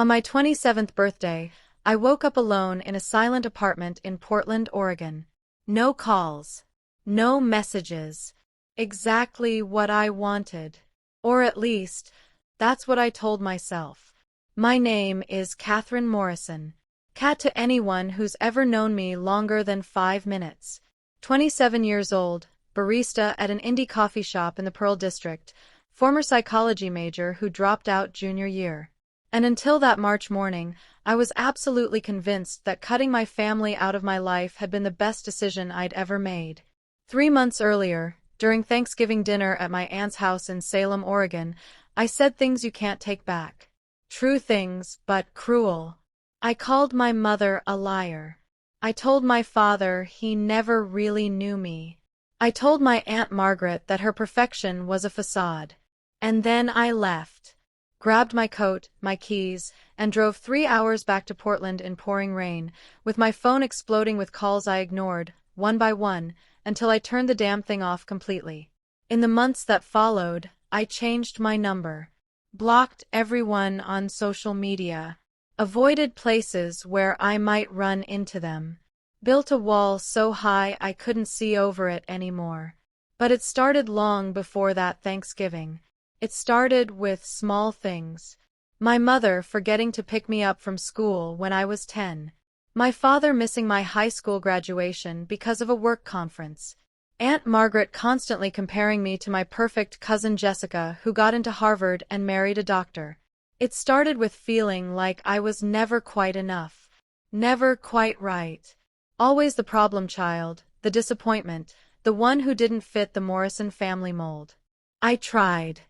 On my 27th birthday, I woke up alone in a silent apartment in Portland, Oregon. No calls. No messages. Exactly what I wanted. Or at least, that's what I told myself. My name is Catherine Morrison. Cat to anyone who's ever known me longer than 5 minutes. 27 years old, barista at an indie coffee shop in the Pearl District, former psychology major who dropped out junior year. And until that March morning, I was absolutely convinced that cutting my family out of my life had been the best decision I'd ever made. 3 months earlier, during Thanksgiving dinner at my aunt's house in Salem, Oregon, I said things you can't take back. True things, but cruel. I called my mother a liar. I told my father he never really knew me. I told my Aunt Margaret that her perfection was a facade. And then I left. Grabbed my coat, my keys, and drove 3 hours back to Portland in pouring rain, with my phone exploding with calls I ignored, one by one, until I turned the damn thing off completely. In the months that followed, I changed my number. Blocked everyone on social media. Avoided places where I might run into them. Built a wall so high I couldn't see over it anymore. But it started long before that Thanksgiving. It started with small things. My mother forgetting to pick me up from school when I was 10. My father missing my high school graduation because of a work conference. Aunt Margaret constantly comparing me to my perfect cousin Jessica, who got into Harvard and married a doctor. It started with feeling like I was never quite enough. Never quite right. Always the problem child, the disappointment, the one who didn't fit the Morrison family mold. I tried.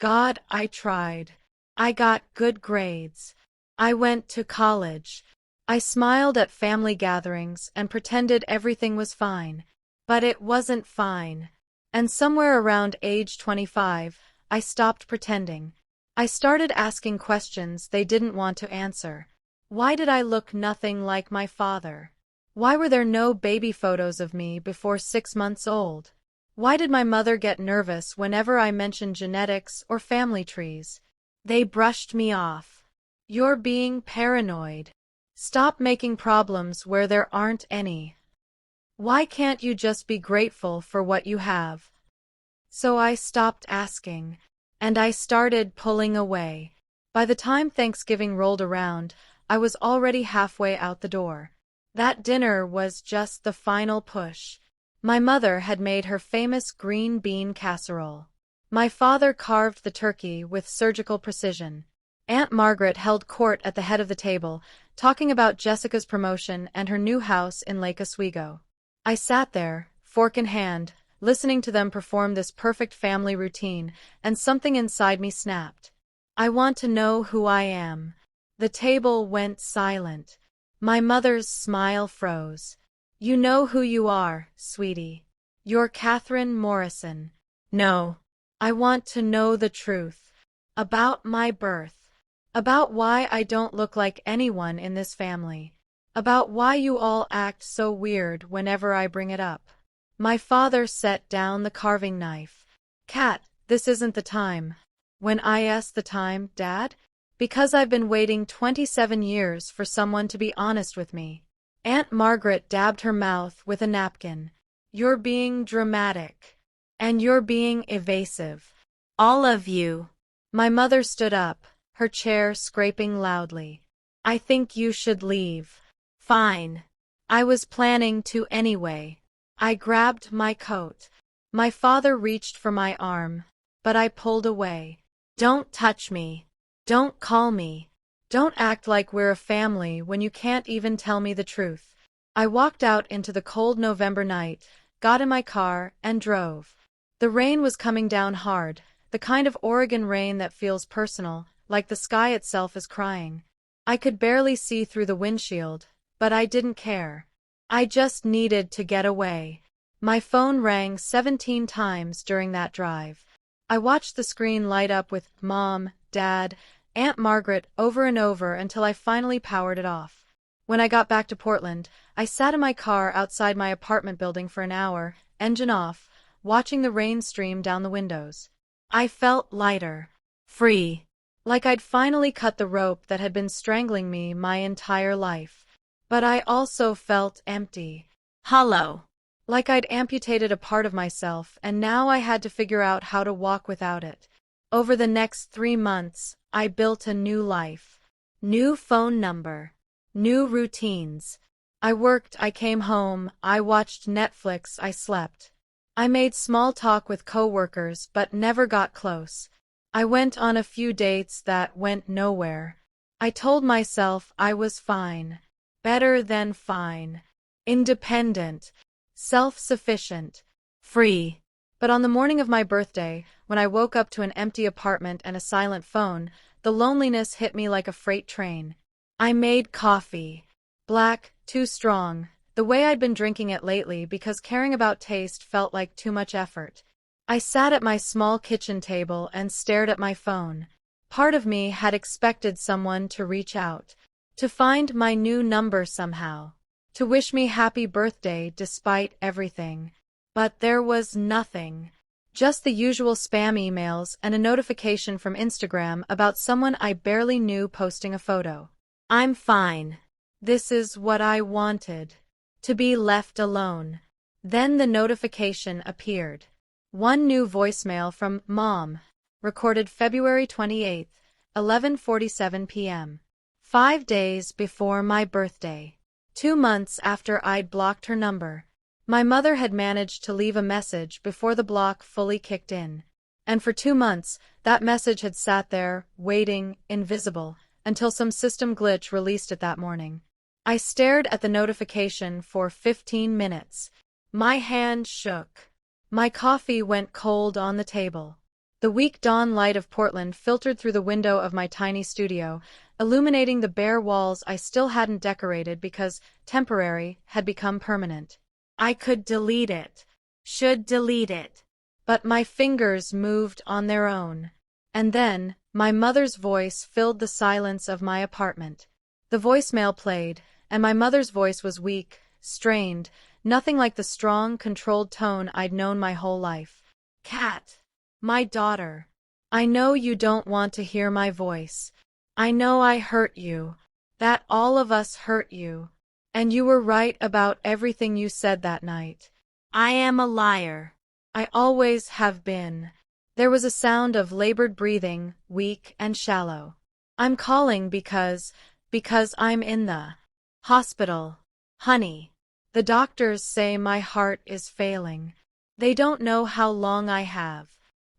God, I tried. I got good grades. I went to college. I smiled at family gatherings and pretended everything was fine. But it wasn't fine. And somewhere around age 25, I stopped pretending. I started asking questions they didn't want to answer. Why did I look nothing like my father? Why were there no baby photos of me before 6 months old? Why did my mother get nervous whenever I mentioned genetics or family trees? They brushed me off. You're being paranoid. Stop making problems where there aren't any. Why can't you just be grateful for what you have? So I stopped asking, and I started pulling away. By the time Thanksgiving rolled around, I was already halfway out the door. That dinner was just the final push. My mother had made her famous green bean casserole. My father carved the turkey with surgical precision. Aunt Margaret held court at the head of the table, talking about Jessica's promotion and her new house in Lake Oswego. I sat there, fork in hand, listening to them perform this perfect family routine, and something inside me snapped. I want to know who I am. The table went silent. My mother's smile froze. You know who you are, sweetie. You're Catherine Morrison. No. I want to know the truth. About my birth. About why I don't look like anyone in this family. About why you all act so weird whenever I bring it up. My father set down the carving knife. Cat, this isn't the time. When I ask the time, Dad? Because I've been waiting 27 years for someone to be honest with me. Aunt Margaret dabbed her mouth with a napkin. You're being dramatic. And you're being evasive. All of you. My mother stood up, her chair scraping loudly. I think you should leave. Fine. I was planning to anyway. I grabbed my coat. My father reached for my arm, but I pulled away. Don't touch me. Don't call me. Don't act like we're a family when you can't even tell me the truth. I walked out into the cold November night, got in my car, and drove. The rain was coming down hard, the kind of Oregon rain that feels personal, like the sky itself is crying. I could barely see through the windshield, but I didn't care. I just needed to get away. My phone rang 17 times during that drive. I watched the screen light up with Mom, Dad, Aunt Margaret over and over until I finally powered it off. When I got back to Portland, I sat in my car outside my apartment building for an hour, engine off, watching the rain stream down the windows. I felt lighter. Free. Like I'd finally cut the rope that had been strangling me my entire life. But I also felt empty. Hollow. Like I'd amputated a part of myself, and now I had to figure out how to walk without it. Over the next 3 months, I built a new life. New phone number. New routines. I worked, I came home, I watched Netflix, I slept. I made small talk with coworkers, but never got close. I went on a few dates that went nowhere. I told myself I was fine. Better than fine. Independent. Self-sufficient. Free. But on the morning of my birthday, when I woke up to an empty apartment and a silent phone, the loneliness hit me like a freight train. I made coffee. Black, too strong, the way I'd been drinking it lately because caring about taste felt like too much effort. I sat at my small kitchen table and stared at my phone. Part of me had expected someone to reach out, to find my new number somehow, to wish me happy birthday despite everything. But there was nothing. Just the usual spam emails and a notification from Instagram about someone I barely knew posting a photo. I'm fine. This is what I wanted. To be left alone. Then the notification appeared. One new voicemail from Mom, recorded February 28, 11:47 p.m. 5 days before my birthday. 2 months after I'd blocked her number. My mother had managed to leave a message before the block fully kicked in. And for 2 months, that message had sat there, waiting, invisible, until some system glitch released it that morning. I stared at the notification for 15 minutes. My hand shook. My coffee went cold on the table. The weak dawn light of Portland filtered through the window of my tiny studio, illuminating the bare walls I still hadn't decorated because temporary had become permanent. I could delete it. Should delete it. But my fingers moved on their own. And then, my mother's voice filled the silence of my apartment. The voicemail played, and my mother's voice was weak, strained, nothing like the strong, controlled tone I'd known my whole life. Kat, my daughter, I know you don't want to hear my voice. I know I hurt you, that all of us hurt you. And you were right about everything you said that night. I am a liar. I always have been. There was a sound of labored breathing, weak and shallow. I'm calling because I'm in the hospital. Honey, the doctors say my heart is failing. They don't know how long I have.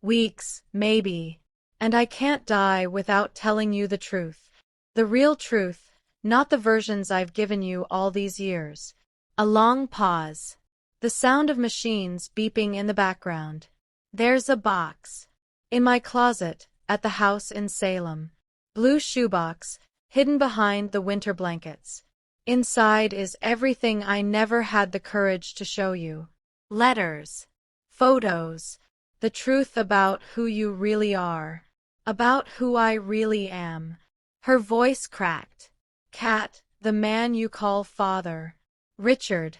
Weeks, maybe. And I can't die without telling you the truth. The real truth, not the versions I've given you all these years. A long pause. The sound of machines beeping in the background. There's a box. In my closet, at the house in Salem. Blue shoebox, hidden behind the winter blankets. Inside is everything I never had the courage to show you. Letters. Photos. The truth about who you really are. About who I really am. Her voice cracked. Kat, the man you call father. Richard.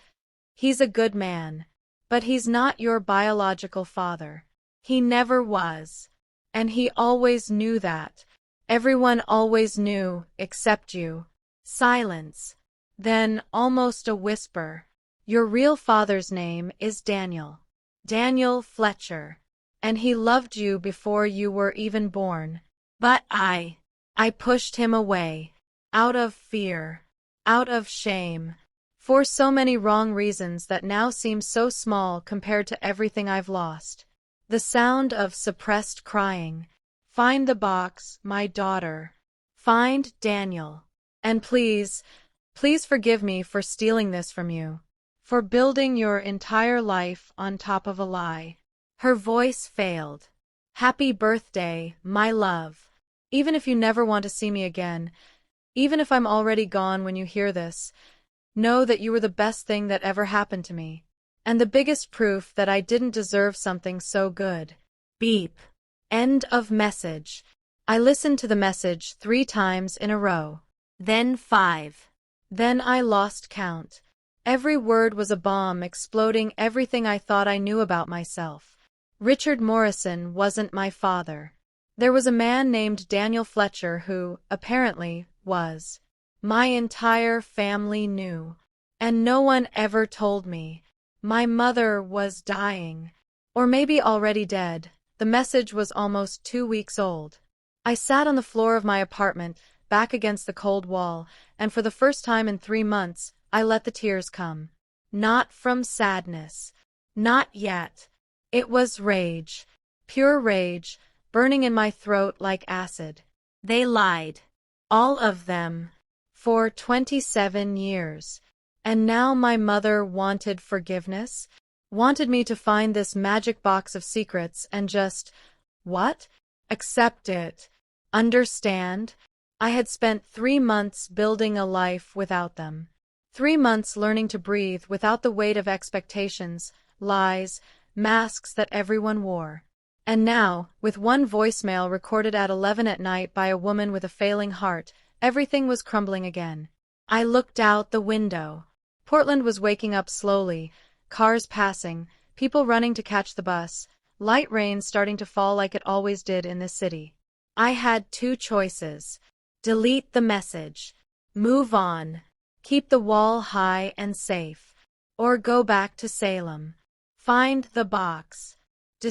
He's a good man. But he's not your biological father. He never was. And he always knew that. Everyone always knew, except you. Silence. Then, almost a whisper. Your real father's name is Daniel. Daniel Fletcher. And he loved you before you were even born. But I pushed him away. Out of fear. Out of shame. For so many wrong reasons that now seem so small compared to everything I've lost. The sound of suppressed crying. Find the box, my daughter. Find Daniel. And please forgive me for stealing this from you. For building your entire life on top of a lie. Her voice failed. Happy birthday, my love. Even if you never want to see me again, even if I'm already gone when you hear this, know that you were the best thing that ever happened to me. And the biggest proof that I didn't deserve something so good. Beep. End of message. I listened to the message 3 times in a row. Then 5. Then I lost count. Every word was a bomb exploding everything I thought I knew about myself. Richard Morrison wasn't my father. There was a man named Daniel Fletcher who, apparently, was. My entire family knew. And no one ever told me. My mother was dying. Or maybe already dead. The message was almost 2 weeks old. I sat on the floor of my apartment, back against the cold wall, and for the first time in 3 months, I let the tears come. Not from sadness. Not yet. It was rage. Pure rage, burning in my throat like acid. They lied. All of them. For 27 years. And now my mother wanted forgiveness? Wanted me to find this magic box of secrets and just, what? Accept it. Understand? I had spent 3 months building a life without them. 3 months learning to breathe without the weight of expectations, lies, masks that everyone wore. And now, with one voicemail recorded at 11 at night by a woman with a failing heart, everything was crumbling again. I looked out the window. Portland was waking up slowly, cars passing, people running to catch the bus, light rain starting to fall like it always did in this city. I had two choices. Delete the message. Move on. Keep the wall high and safe. Or go back to Salem. Find the box.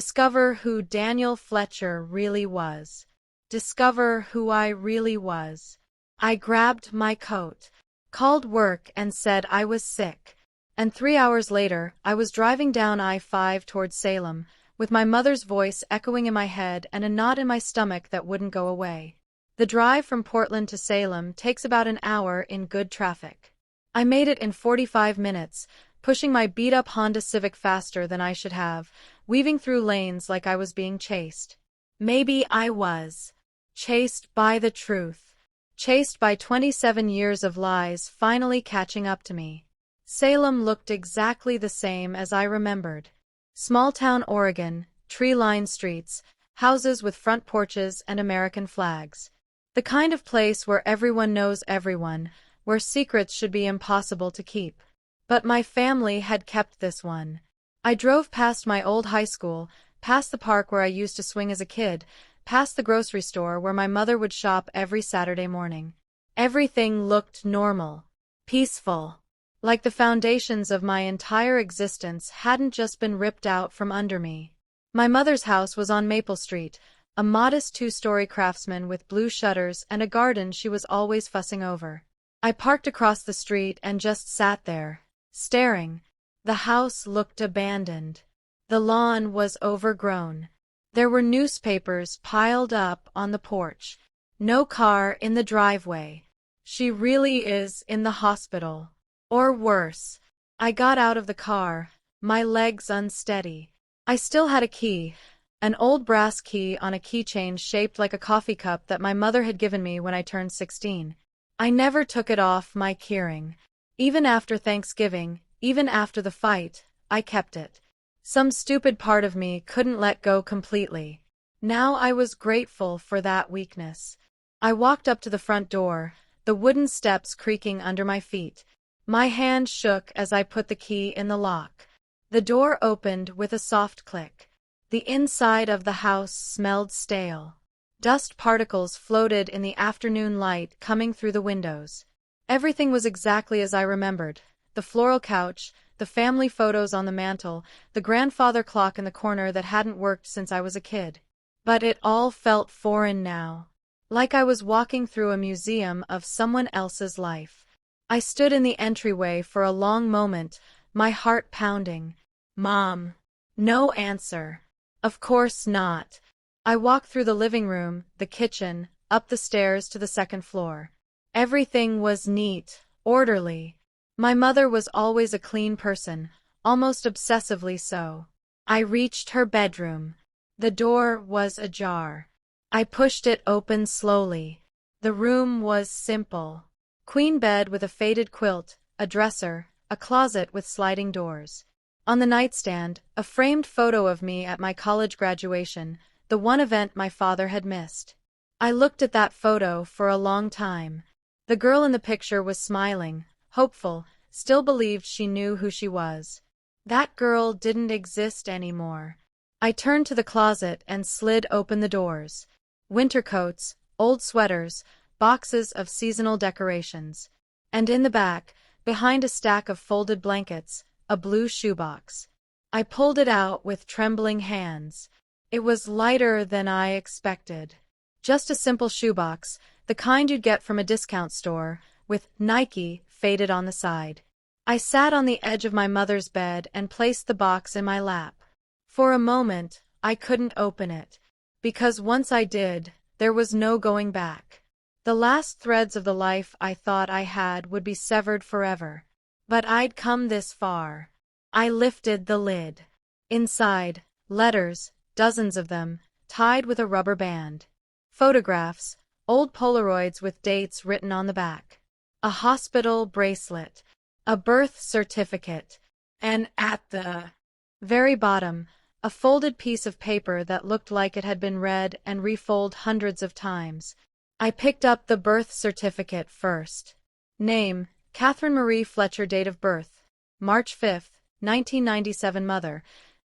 Discover who Daniel Fletcher really was. Discover who I really was. I grabbed my coat, called work and said I was sick. And 3 hours later, I was driving down I-5 towards Salem, with my mother's voice echoing in my head and a knot in my stomach that wouldn't go away. The drive from Portland to Salem takes about an hour in good traffic. I made it in 45 minutes, pushing my beat-up Honda Civic faster than I should have, weaving through lanes like I was being chased. Maybe I was. Chased by the truth. Chased by 27 years of lies finally catching up to me. Salem looked exactly the same as I remembered. Small-town Oregon, tree-lined streets, houses with front porches and American flags. The kind of place where everyone knows everyone, where secrets should be impossible to keep. But my family had kept this one. I drove past my old high school, past the park where I used to swing as a kid, past the grocery store where my mother would shop every Saturday morning. Everything looked normal, peaceful, like the foundations of my entire existence hadn't just been ripped out from under me. My mother's house was on Maple Street, a modest 2-story craftsman with blue shutters and a garden she was always fussing over. I parked across the street and just sat there, staring. The house looked abandoned. The lawn was overgrown. There were newspapers piled up on the porch. No car in the driveway. She really is in the hospital. Or worse. I got out of the car, my legs unsteady. I still had a key, an old brass key on a keychain shaped like a coffee cup that my mother had given me when I turned 16. I never took it off my keyring. Even after Thanksgiving, even after the fight, I kept it. Some stupid part of me couldn't let go completely. Now I was grateful for that weakness. I walked up to the front door, the wooden steps creaking under my feet. My hand shook as I put the key in the lock. The door opened with a soft click. The inside of the house smelled stale. Dust particles floated in the afternoon light coming through the windows. Everything was exactly as I remembered. The floral couch, the family photos on the mantel, the grandfather clock in the corner that hadn't worked since I was a kid. But it all felt foreign now. Like I was walking through a museum of someone else's life. I stood in the entryway for a long moment, my heart pounding. Mom. No answer. Of course not. I walked through the living room, the kitchen, up the stairs to the second floor. Everything was neat, orderly. My mother was always a clean person, almost obsessively so. I reached her bedroom. The door was ajar. I pushed it open slowly. The room was simple. Queen bed with a faded quilt, a dresser, a closet with sliding doors. On the nightstand, a framed photo of me at my college graduation, the one event my father had missed. I looked at that photo for a long time. The girl in the picture was smiling, hopeful, still believed she knew who she was. That girl didn't exist anymore. I turned to the closet and slid open the doors. winter coats, old sweaters, boxes of seasonal decorations. And in the back, behind a stack of folded blankets, a blue shoebox. I pulled it out with trembling hands. It was lighter than I expected. Just a simple shoebox, the kind you'd get from a discount store, with Nike faded on the side. I sat on the edge of my mother's bed and placed the box in my lap. For a moment, I couldn't open it, because once I did, there was no going back. The last threads of the life I thought I had would be severed forever. But I'd come this far. I lifted the lid. Inside, letters, dozens of them, tied with a rubber band. Photographs, old Polaroids with dates written on the back. A hospital bracelet. A birth certificate. And at the very bottom, a folded piece of paper that looked like it had been read and refolded hundreds of times. I picked up the birth certificate first. Name, Catherine Marie Fletcher. Date of birth, March 5, 1997. Mother,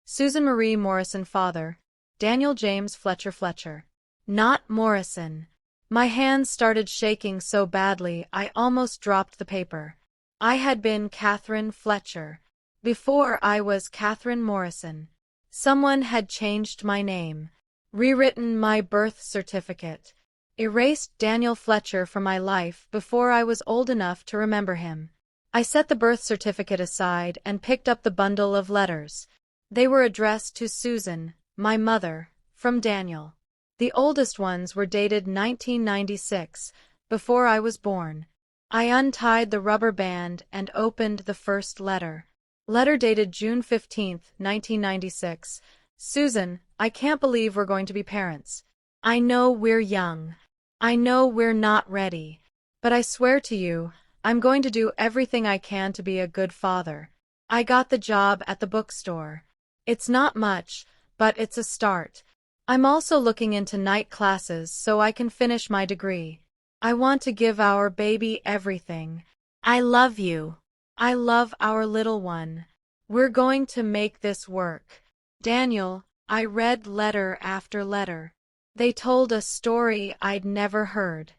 Susan Marie Morrison. Father, Daniel James Fletcher. Fletcher, not Morrison. My hands started shaking so badly I almost dropped the paper. I had been Catherine Fletcher. Before I was Catherine Morrison. Someone had changed my name, rewritten my birth certificate, erased Daniel Fletcher from my life before I was old enough to remember him. I set the birth certificate aside and picked up the bundle of letters. They were addressed to Susan, my mother, from Daniel. The oldest ones were dated 1996, before I was born. I untied the rubber band and opened the first letter. Letter dated June 15, 1996. Susan, I can't believe we're going to be parents. I know we're young. I know we're not ready. But I swear to you, I'm going to do everything I can to be a good father. I got the job at the bookstore. It's not much, but it's a start. I'm also looking into night classes so I can finish my degree. I want to give our baby everything. I love you. I love our little one. We're going to make this work. Daniel, I read letter after letter. They told a story I'd never heard.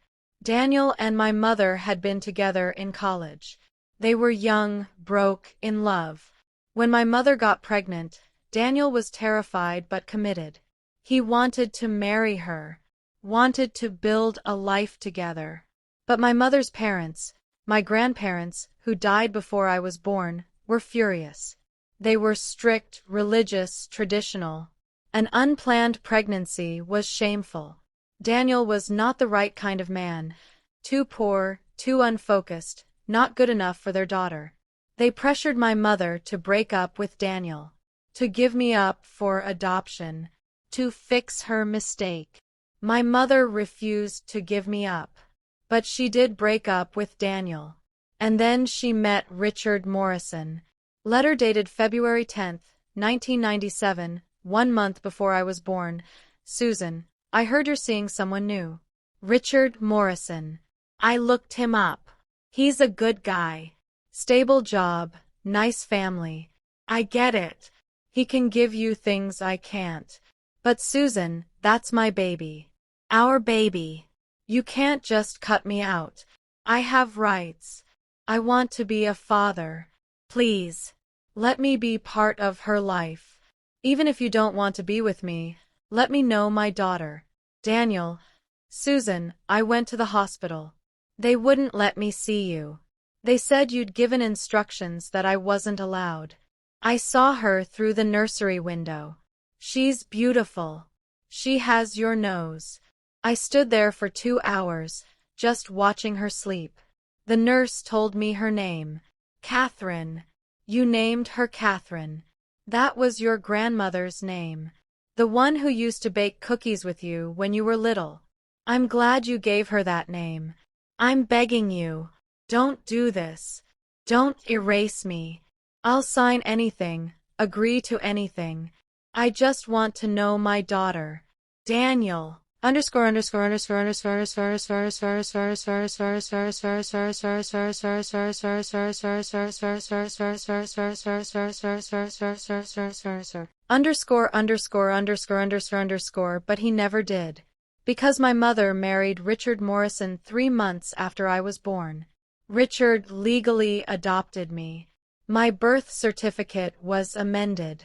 Daniel and my mother had been together in college. They were young, broke, in love. When my mother got pregnant, Daniel was terrified but committed. He wanted to marry her, wanted to build a life together. But my mother's parents, my grandparents, who died before I was born, were furious. They were strict, religious, traditional. An unplanned pregnancy was shameful. Daniel was not the right kind of man. Too poor, too unfocused, not good enough for their daughter. They pressured my mother to break up with Daniel, to give me up for adoption, to fix her mistake. My mother refused to give me up. But she did break up with Daniel. And then she met Richard Morrison. Letter dated February 10, 1997, 1 month before I was born. Susan, I heard you're seeing someone new. Richard Morrison. I looked him up. He's a good guy. Stable job, nice family. I get it. He can give you things I can't. But Susan, that's my baby. Our baby. You can't just cut me out. I have rights. I want to be a father. Please. Let me be part of her life. Even if you don't want to be with me, let me know my daughter. Daniel. Susan, I went to the hospital. They wouldn't let me see you. They said you'd given instructions that I wasn't allowed. I saw her through the nursery window. She's beautiful. She has your nose. I stood there for 2 hours, just watching her sleep. The nurse told me her name. Catherine. You named her Catherine. That was your grandmother's name. The one who used to bake cookies with you when you were little. I'm glad you gave her that name. I'm begging you. Don't do this. Don't erase me. I'll sign anything, agree to anything. I just want to know my daughter. Daniel. Underscore underscore underscore underscore underscore underscore underscore underscore underscore underscore underscore underscore underscore underscore, but he never did. Because my mother married Richard Morrison 3 months after I was born. Richard legally adopted me. My birth certificate was amended.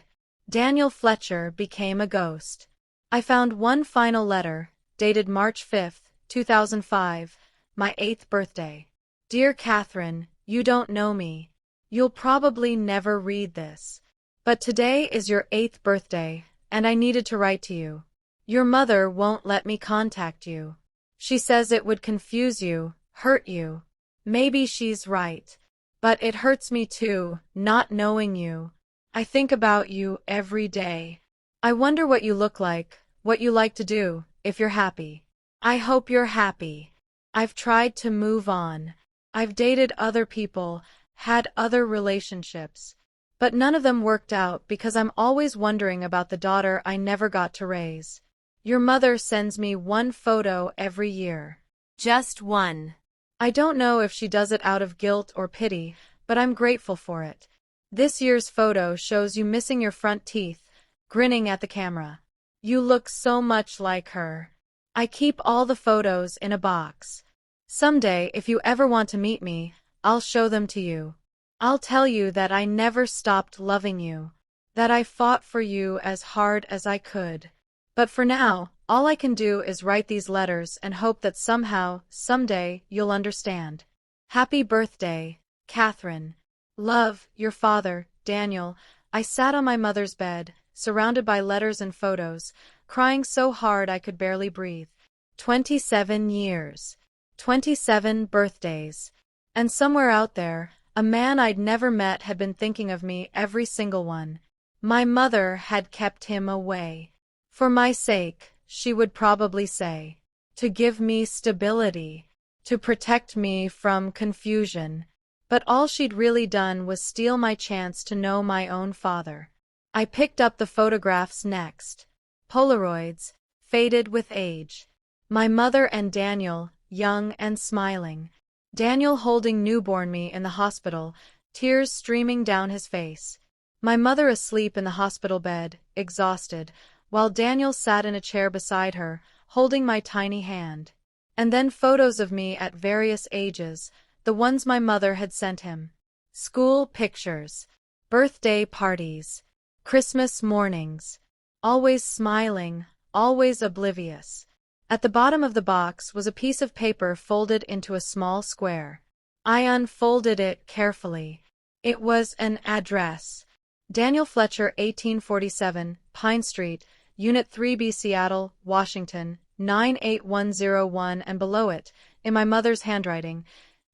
Daniel Fletcher became a ghost. I found one final letter, dated March 5th, 2005, my 8th birthday. Dear Catherine, you don't know me. You'll probably never read this. But today is your 8th birthday, and I needed to write to you. Your mother won't let me contact you. She says it would confuse you, hurt you. Maybe she's right. But it hurts me too, not knowing you. I think about you every day. I wonder what you look like, what you like to do, if you're happy. I hope you're happy. I've tried to move on. I've dated other people, had other relationships. But none of them worked out because I'm always wondering about the daughter I never got to raise. Your mother sends me one photo every year. Just one. I don't know if she does it out of guilt or pity, but I'm grateful for it. This year's photo shows you missing your front teeth, grinning at the camera. You look so much like her. I keep all the photos in a box. Someday, if you ever want to meet me, I'll show them to you. I'll tell you that I never stopped loving you, that I fought for you as hard as I could. But for now, all I can do is write these letters and hope that somehow, someday, you'll understand. Happy birthday, Catherine. Love, your father, Daniel. I sat on my mother's bed, surrounded by letters and photos, crying so hard I could barely breathe. 27 years. 27 birthdays. And somewhere out there, a man I'd never met had been thinking of me every single one. My mother had kept him away. For my sake, she would probably say. To give me stability. To protect me from confusion. But all she'd really done was steal my chance to know my own father. I picked up the photographs next. Polaroids, faded with age. My mother and Daniel, young and smiling. Daniel holding newborn me in the hospital, tears streaming down his face. My mother asleep in the hospital bed, exhausted, while Daniel sat in a chair beside her, holding my tiny hand. And then photos of me at various ages, the ones my mother had sent him. School pictures, birthday parties, Christmas mornings. Always smiling, always oblivious. At the bottom of the box was a piece of paper folded into a small square. I unfolded it carefully. It was an address. Daniel Fletcher, 1847, Pine Street, Unit 3B, Seattle, Washington, 98101, and below it, in my mother's handwriting,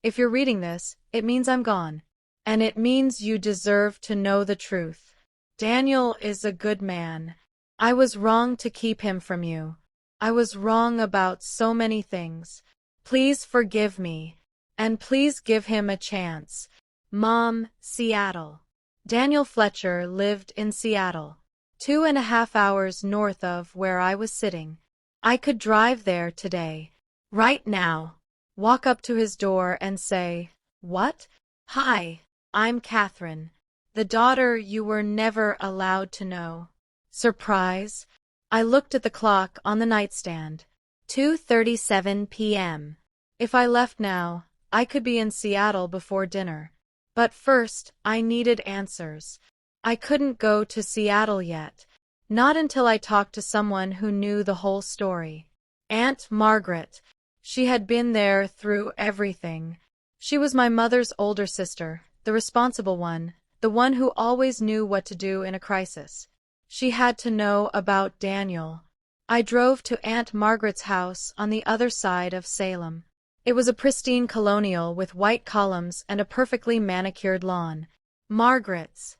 if you're reading this, it means I'm gone. And it means you deserve to know the truth. Daniel is a good man. I was wrong to keep him from you. I was wrong about so many things. Please forgive me. And please give him a chance. Mom, Seattle. Daniel Fletcher lived in Seattle, 2.5 hours north of where I was sitting. I could drive there today. Right now. Walk up to his door and say, "What? Hi, I'm Catherine, the daughter you were never allowed to know." Surprise? I looked at the clock on the nightstand. 2:37 p.m. If I left now, I could be in Seattle before dinner. But first, I needed answers. I couldn't go to Seattle yet. Not until I talked to someone who knew the whole story. Aunt Margaret. She had been there through everything. She was my mother's older sister, the responsible one, the one who always knew what to do in a crisis. She had to know about Daniel. I drove to Aunt Margaret's house on the other side of Salem. It was a pristine colonial with white columns and a perfectly manicured lawn. Margaret's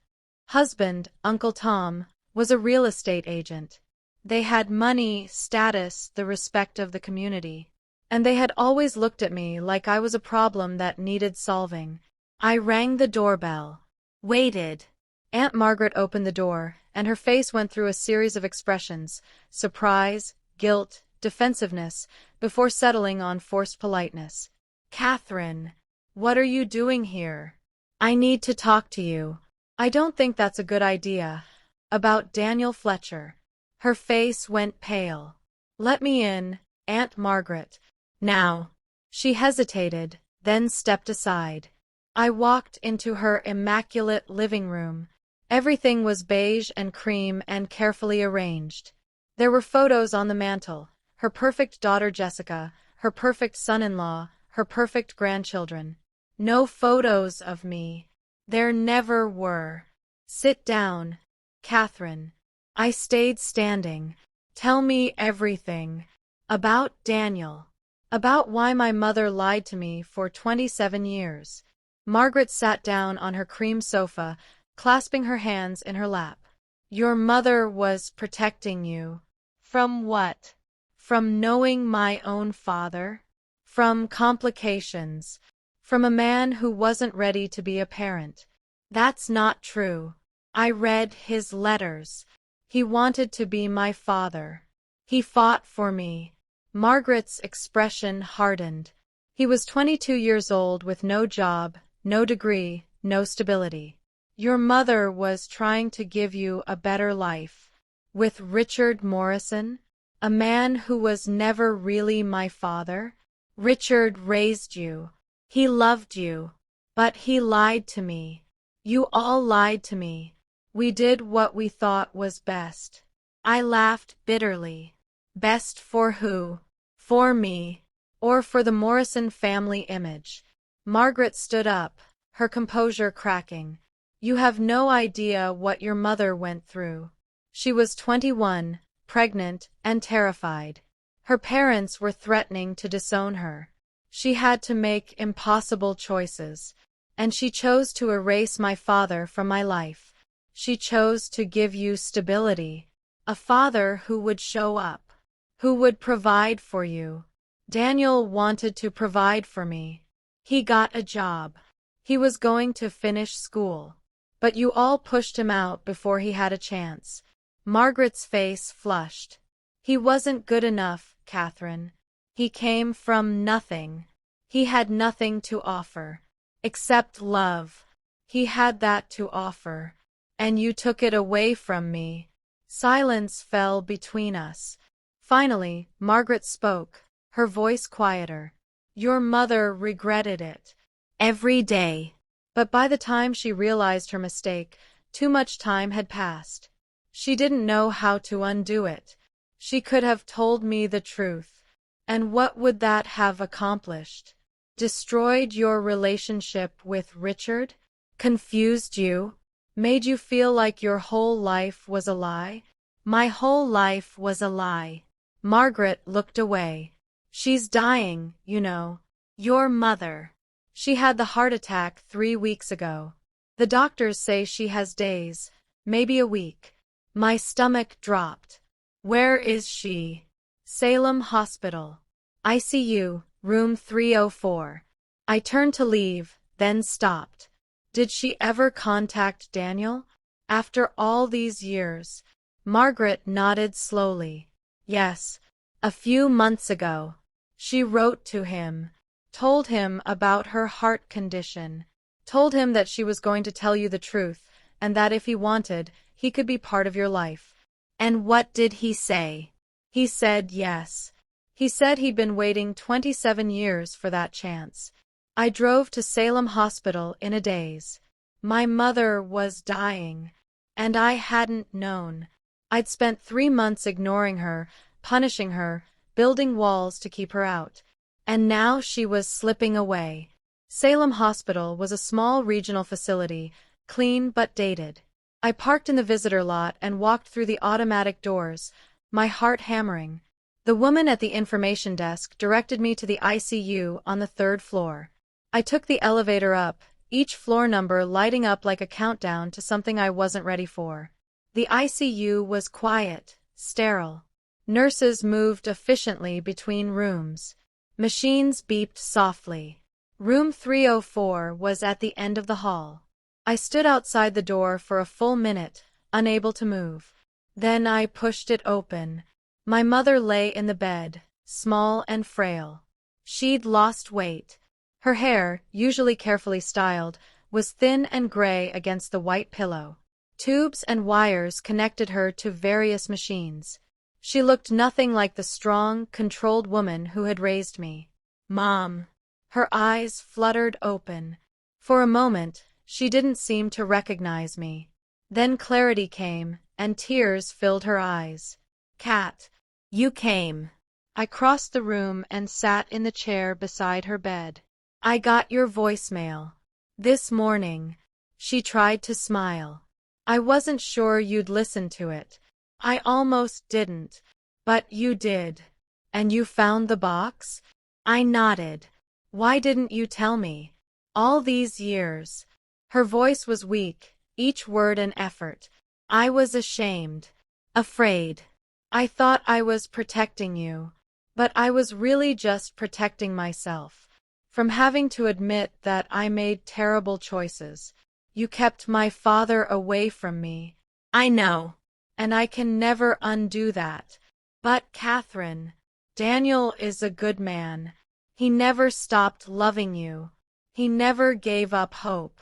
husband, Uncle Tom, was a real estate agent. They had money, status, the respect of the community. And they had always looked at me like I was a problem that needed solving. I rang the doorbell. Waited. Aunt Margaret opened the door, and her face went through a series of expressions, surprise, guilt, defensiveness, before settling on forced politeness. "Catherine, what are you doing here? I need to talk to you." "I don't think that's a good idea." "About Daniel Fletcher." Her face went pale. "Let me in." Aunt Margaret. Now. She hesitated, then stepped aside. I walked into her immaculate living room. Everything was beige and cream and carefully arranged. There were photos on the mantel, her perfect daughter Jessica, her perfect son-in-law, her perfect grandchildren. No photos of me. There never were. Sit down, Catherine. I stayed standing. Tell me everything. About Daniel. About why my mother lied to me for 27 years. Margaret sat down on her cream sofa, clasping her hands in her lap. Your mother was protecting you. From what? From knowing my own father? From complications. From a man who wasn't ready to be a parent. That's not true. I read his letters. He wanted to be my father. He fought for me. Margaret's expression hardened. He was 22 years old with no job, no degree, no stability. Your mother was trying to give you a better life. With Richard Morrison? A man who was never really my father? Richard raised you. He loved you. But he lied to me. You all lied to me. We did what we thought was best. I laughed bitterly. Best for who? For me. Or for the Morrison family image? Margaret stood up, her composure cracking. You have no idea what your mother went through. She was 21, pregnant, and terrified. Her parents were threatening to disown her. She had to make impossible choices. And she chose to erase my father from my life. She chose to give you stability. A father who would show up. Who would provide for you. Daniel wanted to provide for me. He got a job. He was going to finish school. But you all pushed him out before he had a chance. Margaret's face flushed. He wasn't good enough, Catherine. He came from nothing. He had nothing to offer. Except love. He had that to offer. And you took it away from me. Silence fell between us. Finally, Margaret spoke, her voice quieter. Your mother regretted it. Every day. But by the time she realized her mistake, too much time had passed. She didn't know how to undo it. She could have told me the truth. And what would that have accomplished? Destroyed your relationship with Richard? Confused you? Made you feel like your whole life was a lie? My whole life was a lie. Margaret looked away. She's dying, you know. Your mother. She had the heart attack 3 weeks ago. The doctors say she has days, maybe a week. My stomach dropped. Where is she? Salem Hospital. ICU, room 304. I turned to leave, then stopped. Did she ever contact Daniel? After all these years? Margaret nodded slowly. Yes, a few months ago. She wrote to him. Told him about her heart condition. Told him that she was going to tell you the truth, and that if he wanted, he could be part of your life. And what did he say? He said yes. He said he'd been waiting 27 years for that chance. I drove to Salem Hospital in a daze. My mother was dying. And I hadn't known. I'd spent 3 months ignoring her, punishing her, building walls to keep her out. And now she was slipping away. Salem Hospital was a small regional facility, clean but dated. I parked in the visitor lot and walked through the automatic doors, my heart hammering. The woman at the information desk directed me to the ICU on the 3rd floor. I took the elevator up, each floor number lighting up like a countdown to something I wasn't ready for. The ICU was quiet, sterile. Nurses moved efficiently between rooms. Machines beeped softly. Room 304 was at the end of the hall. I stood outside the door for a full minute, unable to move. Then I pushed it open. My mother lay in the bed, small and frail. She'd lost weight. Her hair, usually carefully styled, was thin and gray against the white pillow. Tubes and wires connected her to various machines. She looked nothing like the strong, controlled woman who had raised me. Mom. Her eyes fluttered open. For a moment, she didn't seem to recognize me. Then clarity came, and tears filled her eyes. Kat, you came. I crossed the room and sat in the chair beside her bed. I got your voicemail. This morning. She tried to smile. I wasn't sure you'd listen to it. I almost didn't. But you did. And you found the box? I nodded. Why didn't you tell me? All these years. Her voice was weak, each word an effort. I was ashamed. Afraid. I thought I was protecting you. But I was really just protecting myself. From having to admit that I made terrible choices. You kept my father away from me. I know. And I can never undo that. But, Catherine, Daniel is a good man. He never stopped loving you. He never gave up hope.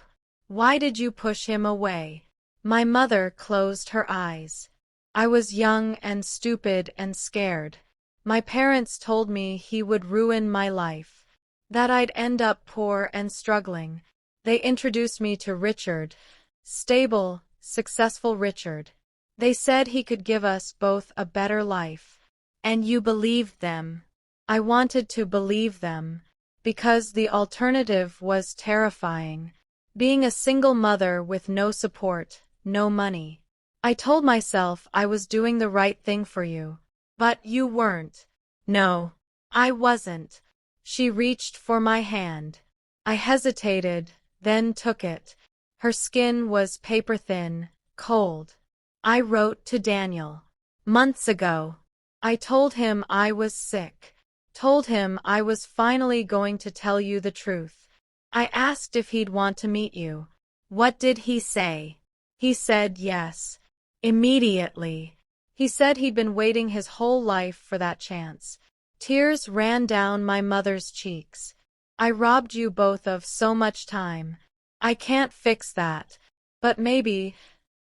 Why did you push him away? My mother closed her eyes. I was young and stupid and scared. My parents told me he would ruin my life, that I'd end up poor and struggling. They introduced me to Richard, stable, successful Richard. They said he could give us both a better life. And you believed them. I wanted to believe them, because the alternative was terrifying. Being a single mother with no support, no money. I told myself I was doing the right thing for you. But you weren't. No, I wasn't. She reached for my hand. I hesitated, then took it. Her skin was paper-thin, cold. I wrote to Daniel. Months ago. I told him I was sick. Told him I was finally going to tell you the truth. I asked if he'd want to meet you. What did he say? He said yes. Immediately. He said he'd been waiting his whole life for that chance. Tears ran down my mother's cheeks. I robbed you both of so much time. I can't fix that. But maybe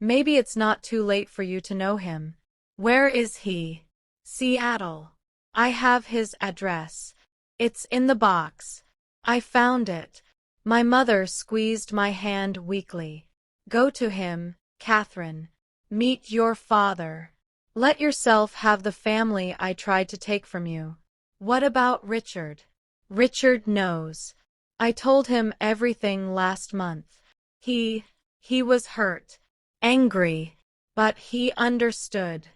it's not too late for you to know him. Where is he? Seattle. I have his address. It's in the box. I found it. My mother squeezed my hand weakly. Go to him, Catherine. Meet your father. Let yourself have the family I tried to take from you. What about Richard? Richard knows. I told him everything last month. He was hurt, angry, but he understood.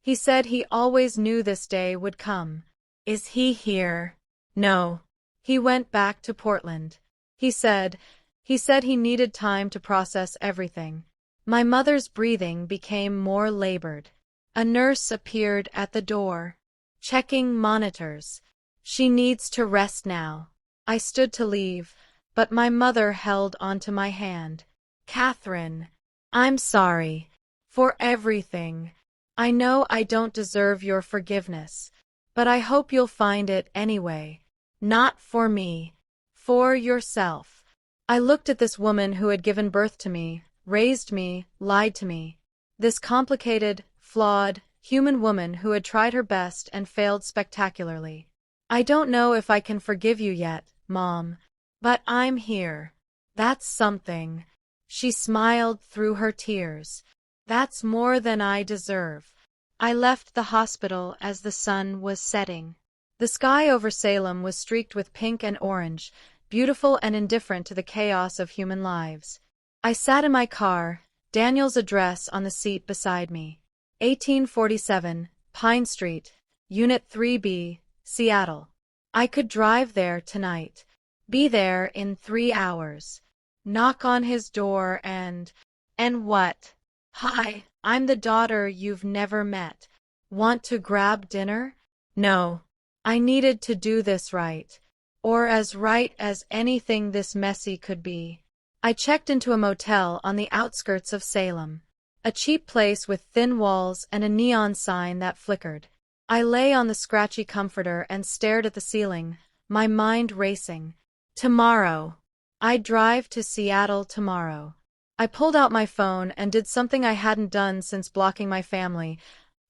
He said he always knew this day would come. Is he here? No. He went back to Portland. He said he needed time to process everything. My mother's breathing became more labored. A nurse appeared at the door, checking monitors. She needs to rest now. I stood to leave, but my mother held onto my hand. Catherine, I'm sorry. For everything. I know I don't deserve your forgiveness, but I hope you'll find it anyway. Not for me. For yourself. I looked at this woman who had given birth to me, raised me, lied to me. This complicated, flawed, human woman who had tried her best and failed spectacularly. I don't know if I can forgive you yet, Mom, but I'm here. That's something. She smiled through her tears. That's more than I deserve. I left the hospital as the sun was setting. The sky over Salem was streaked with pink and orange, beautiful and indifferent to the chaos of human lives. I sat in my car, Daniel's address on the seat beside me. 1847, Pine Street, Unit 3B, Seattle. I could drive there tonight. Be there in 3 hours. Knock on his door and what? Hi, I'm the daughter you've never met. Want to grab dinner? No. I needed to do this right. Or as right as anything this messy could be. I checked into a motel on the outskirts of Salem. A cheap place with thin walls and a neon sign that flickered. I lay on the scratchy comforter and stared at the ceiling, my mind racing. Tomorrow. I'd drive to Seattle tomorrow. I pulled out my phone and did something I hadn't done since blocking my family.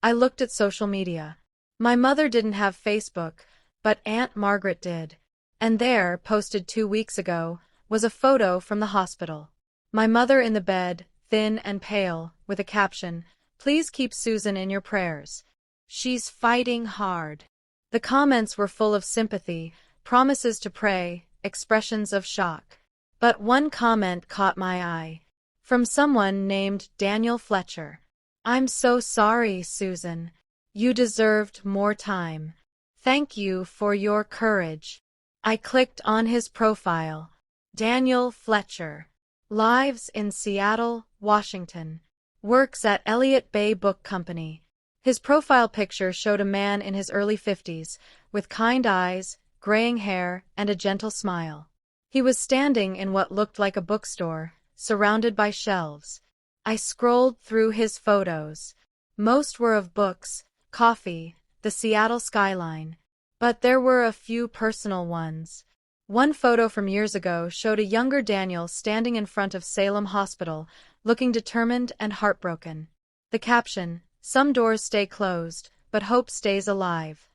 I looked at social media. My mother didn't have Facebook, but Aunt Margaret did. And there, posted 2 weeks ago, was a photo from the hospital. My mother in the bed, thin and pale, with a caption, "Please keep Susan in your prayers. She's fighting hard." The comments were full of sympathy, promises to pray, expressions of shock. But one comment caught my eye. From someone named Daniel Fletcher. "I'm so sorry, Susan. You deserved more time. Thank you for your courage." I clicked on his profile. Daniel Fletcher. Lives in Seattle, Washington. Works at Elliott Bay Book Company. His profile picture showed a man in his early 50s, with kind eyes, graying hair, and a gentle smile. He was standing in what looked like a bookstore, surrounded by shelves. I scrolled through his photos. Most were of books, coffee, the Seattle skyline. But there were a few personal ones. One photo from years ago showed a younger Daniel standing in front of Salem Hospital, looking determined and heartbroken. The caption, "Some doors stay closed, but hope stays alive."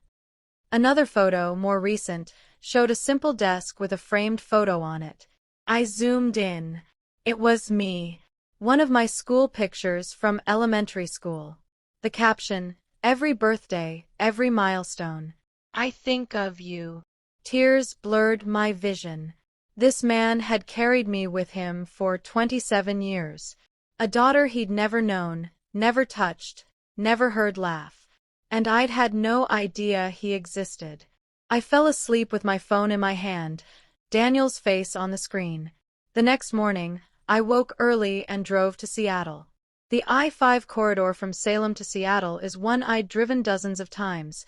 Another photo, more recent, showed a simple desk with a framed photo on it. I zoomed in. It was me. One of my school pictures from elementary school. The caption, "Every birthday, every milestone. I think of you." Tears blurred my vision. This man had carried me with him for 27 years. A daughter he'd never known, never touched, never heard laugh. And I'd had no idea he existed. I fell asleep with my phone in my hand, Daniel's face on the screen. The next morning, I woke early and drove to Seattle. The I-5 corridor from Salem to Seattle is one I'd driven dozens of times,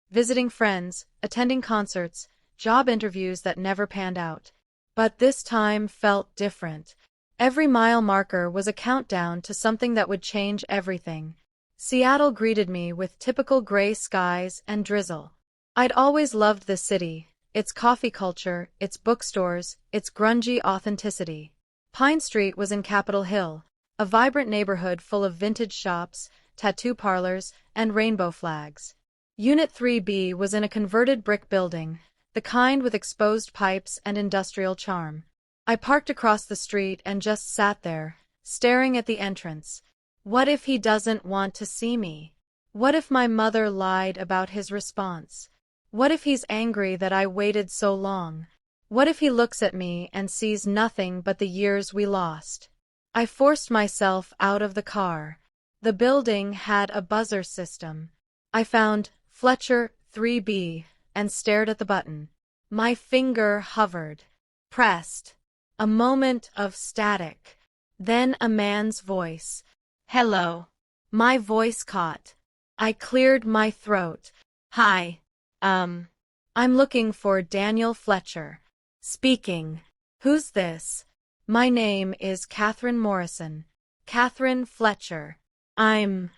visiting friends, attending concerts, job interviews that never panned out. But this time felt different. Every mile marker was a countdown to something that would change everything. Seattle greeted me with typical gray skies and drizzle. I'd always loved this city, its coffee culture, its bookstores, its grungy authenticity. Pine Street was in Capitol Hill, a vibrant neighborhood full of vintage shops, tattoo parlors, and rainbow flags. Unit 3B was in a converted brick building, the kind with exposed pipes and industrial charm. I parked across the street and just sat there, staring at the entrance. What if he doesn't want to see me? What if my mother lied about his response? What if he's angry that I waited so long? What if he looks at me and sees nothing but the years we lost? I forced myself out of the car. The building had a buzzer system. I found Fletcher 3B and stared at the button. My finger hovered. Pressed. A moment of static. Then a man's voice. "Hello." My voice caught. I cleared my throat. "Hi. I'm looking for Daniel Fletcher." Speaking. "Who's this?" "My name is Catherine Morrison. Catherine Fletcher. I'm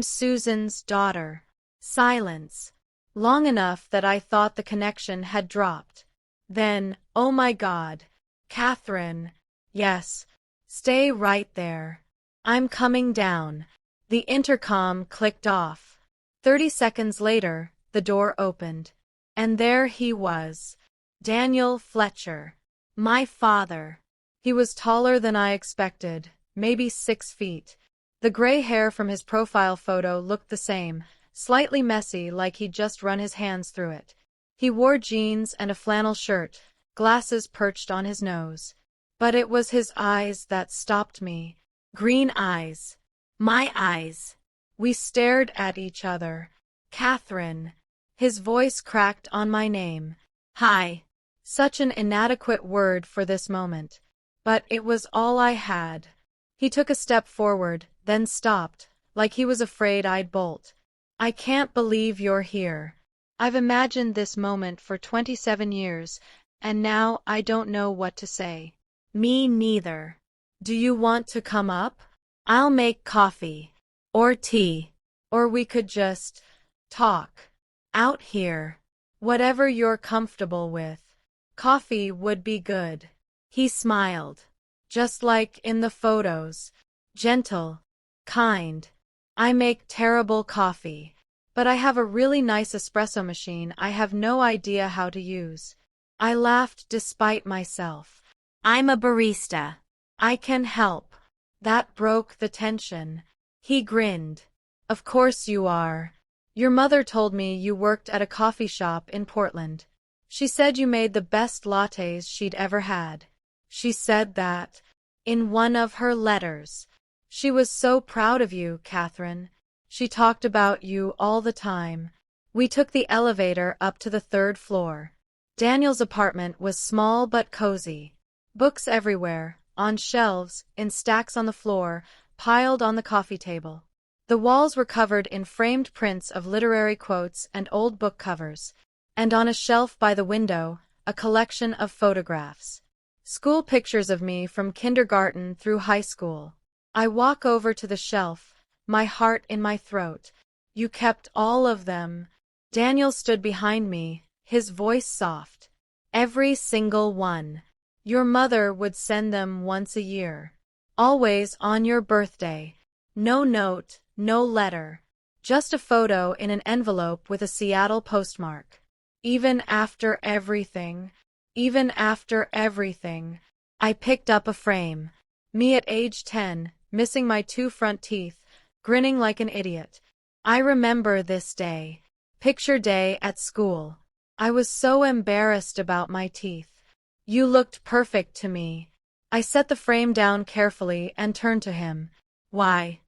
Susan's daughter." Silence. Long enough that I thought the connection had dropped. Then, "Oh my God. Catherine." "Yes. Stay right there. I'm coming down." The intercom clicked off. 30 seconds later, the door opened. And there he was. Daniel Fletcher. My father. He was taller than I expected, maybe 6 feet. The gray hair from his profile photo looked the same, slightly messy, like he'd just run his hands through it. He wore jeans and a flannel shirt, glasses perched on his nose. But it was his eyes that stopped me. Green eyes. My eyes. We stared at each other. "Catherine." His voice cracked on my name. "Hi." Such an inadequate word for this moment. But it was all I had. He took a step forward, then stopped, like he was afraid I'd bolt. "I can't believe you're here. I've imagined this moment for 27 years, and now I don't know what to say." "Me neither. Do you want to come up? I'll make coffee. Or tea. Or we could just talk. Out here. Whatever you're comfortable with. Coffee would be good." He smiled. Just like in the photos. Gentle. Kind. I make terrible coffee. But I have a really nice espresso machine I have no idea how to use. I laughed despite myself. I'm a barista. I can help. That broke the tension. He grinned. Of course you are. Your mother told me you worked at a coffee shop in Portland. She said you made the best lattes she'd ever had. She said that in one of her letters. She was so proud of you, Catherine. She talked about you all the time. We took the elevator up to the third floor. Daniel's apartment was small but cozy. Books everywhere, on shelves, in stacks on the floor, piled on the coffee table. The walls were covered in framed prints of literary quotes and old book covers, and on a shelf by the window, a collection of photographs. School pictures of me from kindergarten through high school. I walk over to the shelf, my heart in my throat. You kept all of them. Daniel stood behind me, his voice soft. Every single one. Your mother would send them once a year. Always on your birthday. No note, no letter. Just a photo in an envelope with a Seattle postmark. Even after everything. Even after everything. I picked up a frame. Me at age 10, missing my 2 front teeth, grinning like an idiot. I remember this day. Picture day at school. I was so embarrassed about my teeth. You looked perfect to me. I set the frame down carefully and turned to him. Why?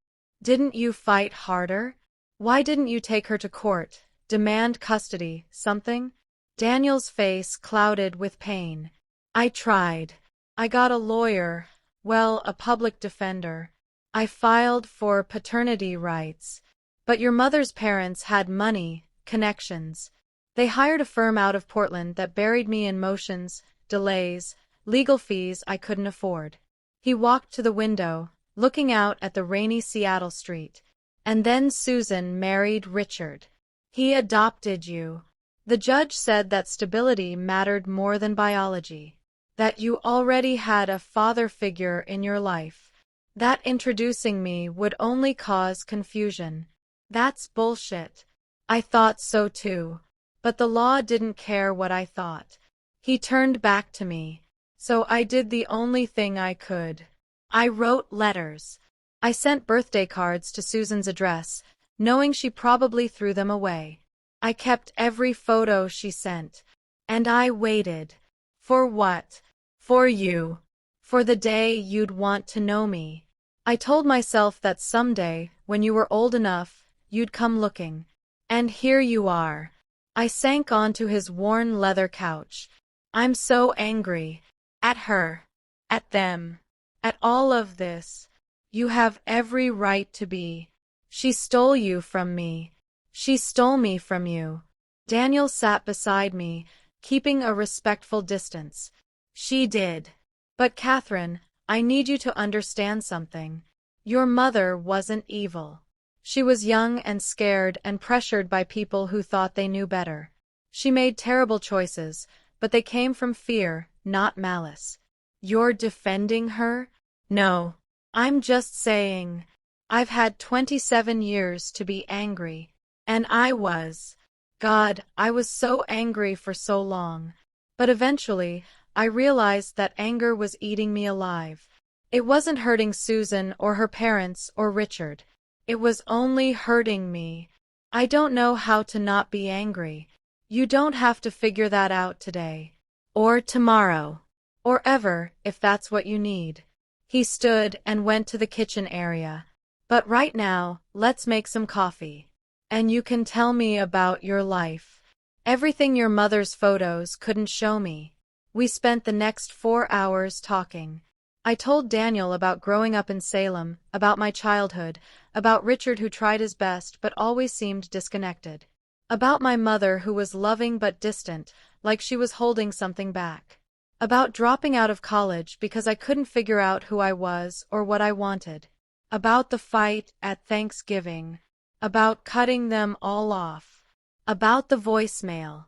Didn't you fight harder? Why didn't you take her to court, demand custody, something? Daniel's face clouded with pain. I tried. I got a lawyer, well, a public defender. I filed for paternity rights. But your mother's parents had money, connections. They hired a firm out of Portland that buried me in motions, delays, legal fees I couldn't afford. He walked to the window, looking out at the rainy Seattle street. And then Susan married Richard. He adopted you. The judge said that stability mattered more than biology. That you already had a father figure in your life. That introducing me would only cause confusion. That's bullshit. I thought so too. But the law didn't care what I thought. He turned back to me. So I did the only thing I could. I wrote letters. I sent birthday cards to Susan's address, knowing she probably threw them away. I kept every photo she sent. And I waited. For what? For you. For the day you'd want to know me. I told myself that someday, when you were old enough, you'd come looking. And here you are. I sank onto his worn leather couch. I'm so angry. At her. At them. At all of this. You have every right to be. She stole you from me. She stole me from you. Daniel sat beside me, keeping a respectful distance. She did. But Catherine, I need you to understand something. Your mother wasn't evil. She was young and scared and pressured by people who thought they knew better. She made terrible choices, but they came from fear, not malice. You're defending her? No. I'm just saying. I've had 27 years to be angry. And I was. God, I was so angry for so long. But eventually, I realized that anger was eating me alive. It wasn't hurting Susan or her parents or Richard. It was only hurting me. I don't know how to not be angry. You don't have to figure that out today. Or tomorrow. Or ever, if that's what you need. He stood and went to the kitchen area. But right now, let's make some coffee. And you can tell me about your life. Everything your mother's photos couldn't show me. We spent the next 4 hours talking. I told Daniel about growing up in Salem, about my childhood, about Richard who tried his best but always seemed disconnected. About my mother who was loving but distant, like she was holding something back. About dropping out of college because I couldn't figure out who I was or what I wanted. About the fight at Thanksgiving. About cutting them all off. About the voicemail.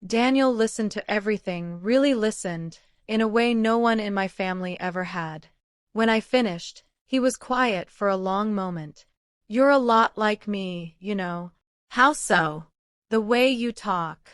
Daniel listened to everything, really listened, in a way no one in my family ever had. When I finished, he was quiet for a long moment. You're a lot like me, you know. How so? The way you talk.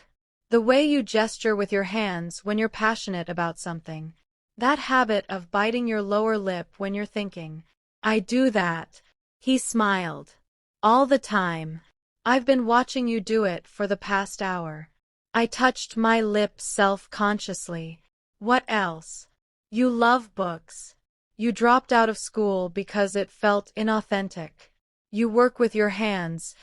The way you gesture with your hands when you're passionate about something. That habit of biting your lower lip when you're thinking. I do that. He smiled. All the time. I've been watching you do it for the past hour. I touched my lips self-consciously. What else? You love books. You dropped out of school because it felt inauthentic. You work with your hands,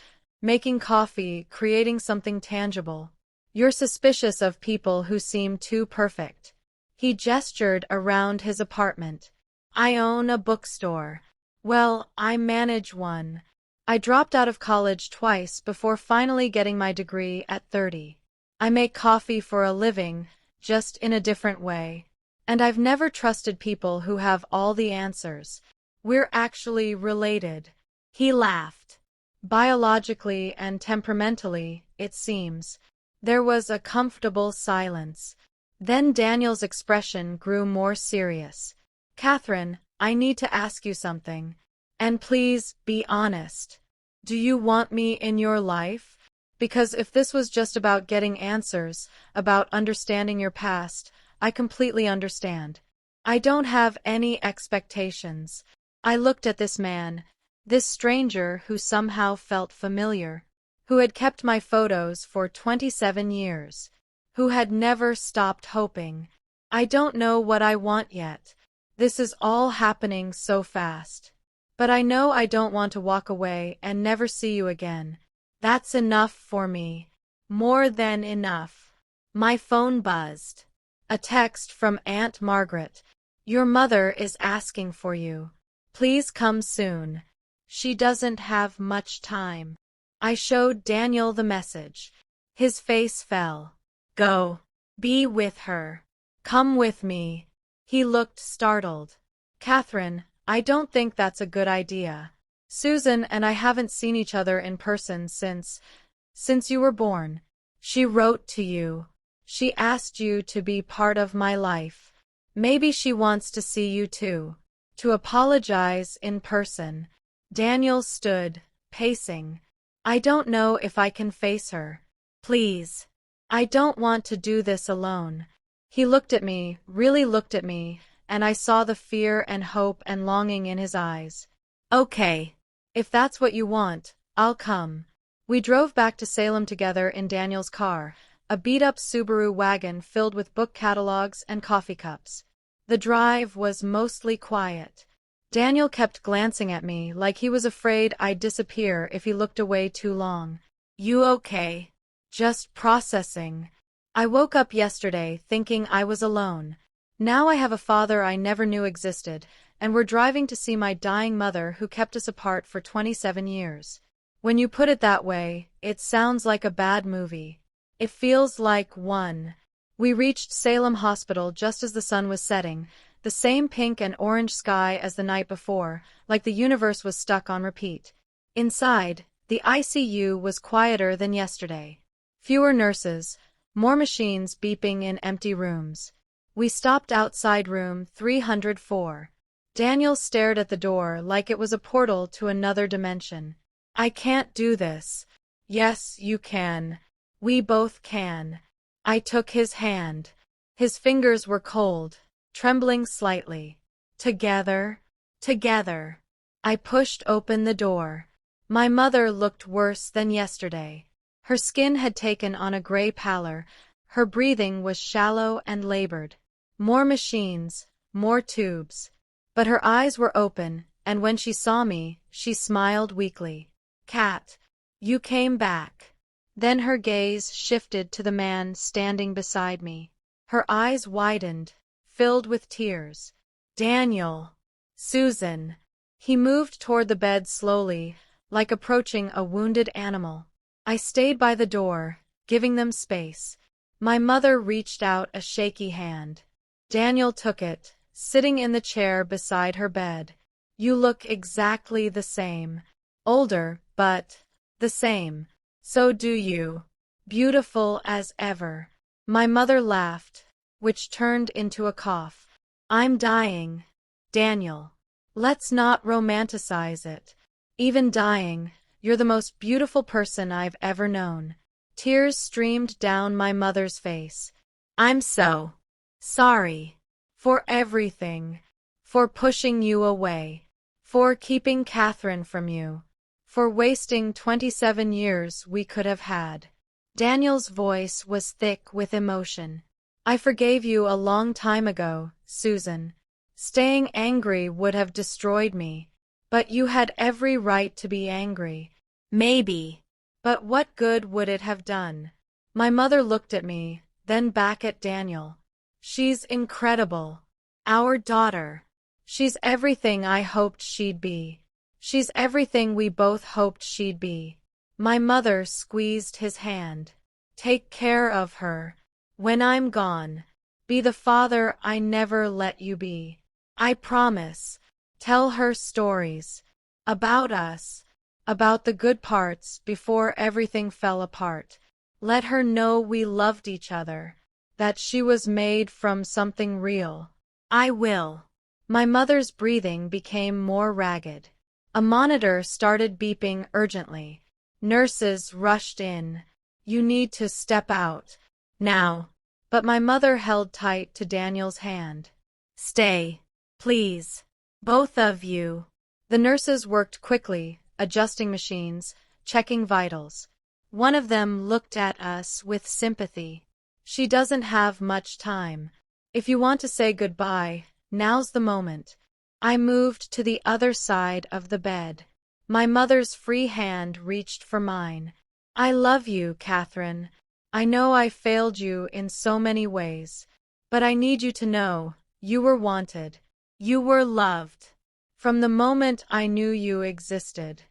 making coffee, creating something tangible. You're suspicious of people who seem too perfect. He gestured around his apartment. I own a bookstore. Well, I manage one. I dropped out of college twice before finally getting my degree at 30. I make coffee for a living, just in a different way. And I've never trusted people who have all the answers. We're actually related. He laughed. Biologically and temperamentally, it seems. There was a comfortable silence. Then Daniel's expression grew more serious. Catherine, I need to ask you something. And please, be honest. Do you want me in your life? Because if this was just about getting answers, about understanding your past, I completely understand. I don't have any expectations. I looked at this man, this stranger who somehow felt familiar, who had kept my photos for 27 years, who had never stopped hoping. I don't know what I want yet. This is all happening so fast. But I know I don't want to walk away and never see you again. That's enough for me. More than enough. My phone buzzed. A text from Aunt Margaret. Your mother is asking for you. Please come soon. She doesn't have much time. I showed Daniel the message. His face fell. Go. Be with her. Come with me. He looked startled. Catherine, I don't think that's a good idea. Susan and I haven't seen each other in person since you were born. She wrote to you. She asked you to be part of my life. Maybe she wants to see you too. To apologize in person. Daniel stood, pacing. I don't know if I can face her. Please. I don't want to do this alone. He looked at me, really looked at me, and I saw the fear and hope and longing in his eyes. Okay. If that's what you want, I'll come. We drove back to Salem together in Daniel's car, a beat-up Subaru wagon filled with book catalogs and coffee cups. The drive was mostly quiet. Daniel kept glancing at me like he was afraid I'd disappear if he looked away too long. You okay? Just processing. I woke up yesterday thinking I was alone. Now I have a father I never knew existed, and we're driving to see my dying mother who kept us apart for 27 years. When you put it that way, it sounds like a bad movie. It feels like one. We reached Salem Hospital just as the sun was setting, the same pink and orange sky as the night before, like the universe was stuck on repeat. Inside, the ICU was quieter than yesterday. Fewer nurses, more machines beeping in empty rooms. We stopped outside room 304. Daniel stared at the door like it was a portal to another dimension. I can't do this. Yes, you can. We both can. I took his hand. His fingers were cold, trembling slightly. Together. Together. I pushed open the door. My mother looked worse than yesterday. Her skin had taken on a gray pallor. Her breathing was shallow and labored. More machines, more tubes. But her eyes were open, and when she saw me, she smiled weakly. Cat, you came back. Then her gaze shifted to the man standing beside me. Her eyes widened, filled with tears. Daniel. Susan. He moved toward the bed slowly, like approaching a wounded animal. I stayed by the door, giving them space. My mother reached out a shaky hand. Daniel took it, sitting in the chair beside her bed. You look exactly the same. Older, but the same. So do you. Beautiful as ever. My mother laughed, which turned into a cough. I'm dying. Daniel. Let's not romanticize it. Even dying, you're the most beautiful person I've ever known. Tears streamed down my mother's face. I'm so sorry for everything, for pushing you away, for keeping Catherine from you, for wasting 27 years we could have had. Daniel's voice was thick with emotion. I forgave you a long time ago, Susan. Staying angry would have destroyed me. But you had every right to be angry. Maybe. But what good would it have done? My mother looked at me, then back at Daniel. She's incredible. Our daughter. She's everything I hoped she'd be. She's everything we both hoped she'd be. My mother squeezed his hand. Take care of her. When I'm gone, be the father I never let you be. I promise. Tell her stories. About us. About the good parts before everything fell apart. Let her know we loved each other. That she was made from something real. I will. My mother's breathing became more ragged. A monitor started beeping urgently. Nurses rushed in. You need to step out. Now. But my mother held tight to Daniel's hand. Stay. Please. Both of you. The nurses worked quickly, adjusting machines, checking vitals. One of them looked at us with sympathy. She doesn't have much time. If you want to say goodbye, now's the moment. I moved to the other side of the bed. My mother's free hand reached for mine. I love you, Catherine. I know I failed you in so many ways. But I need you to know, you were wanted. You were loved. From the moment I knew you existed.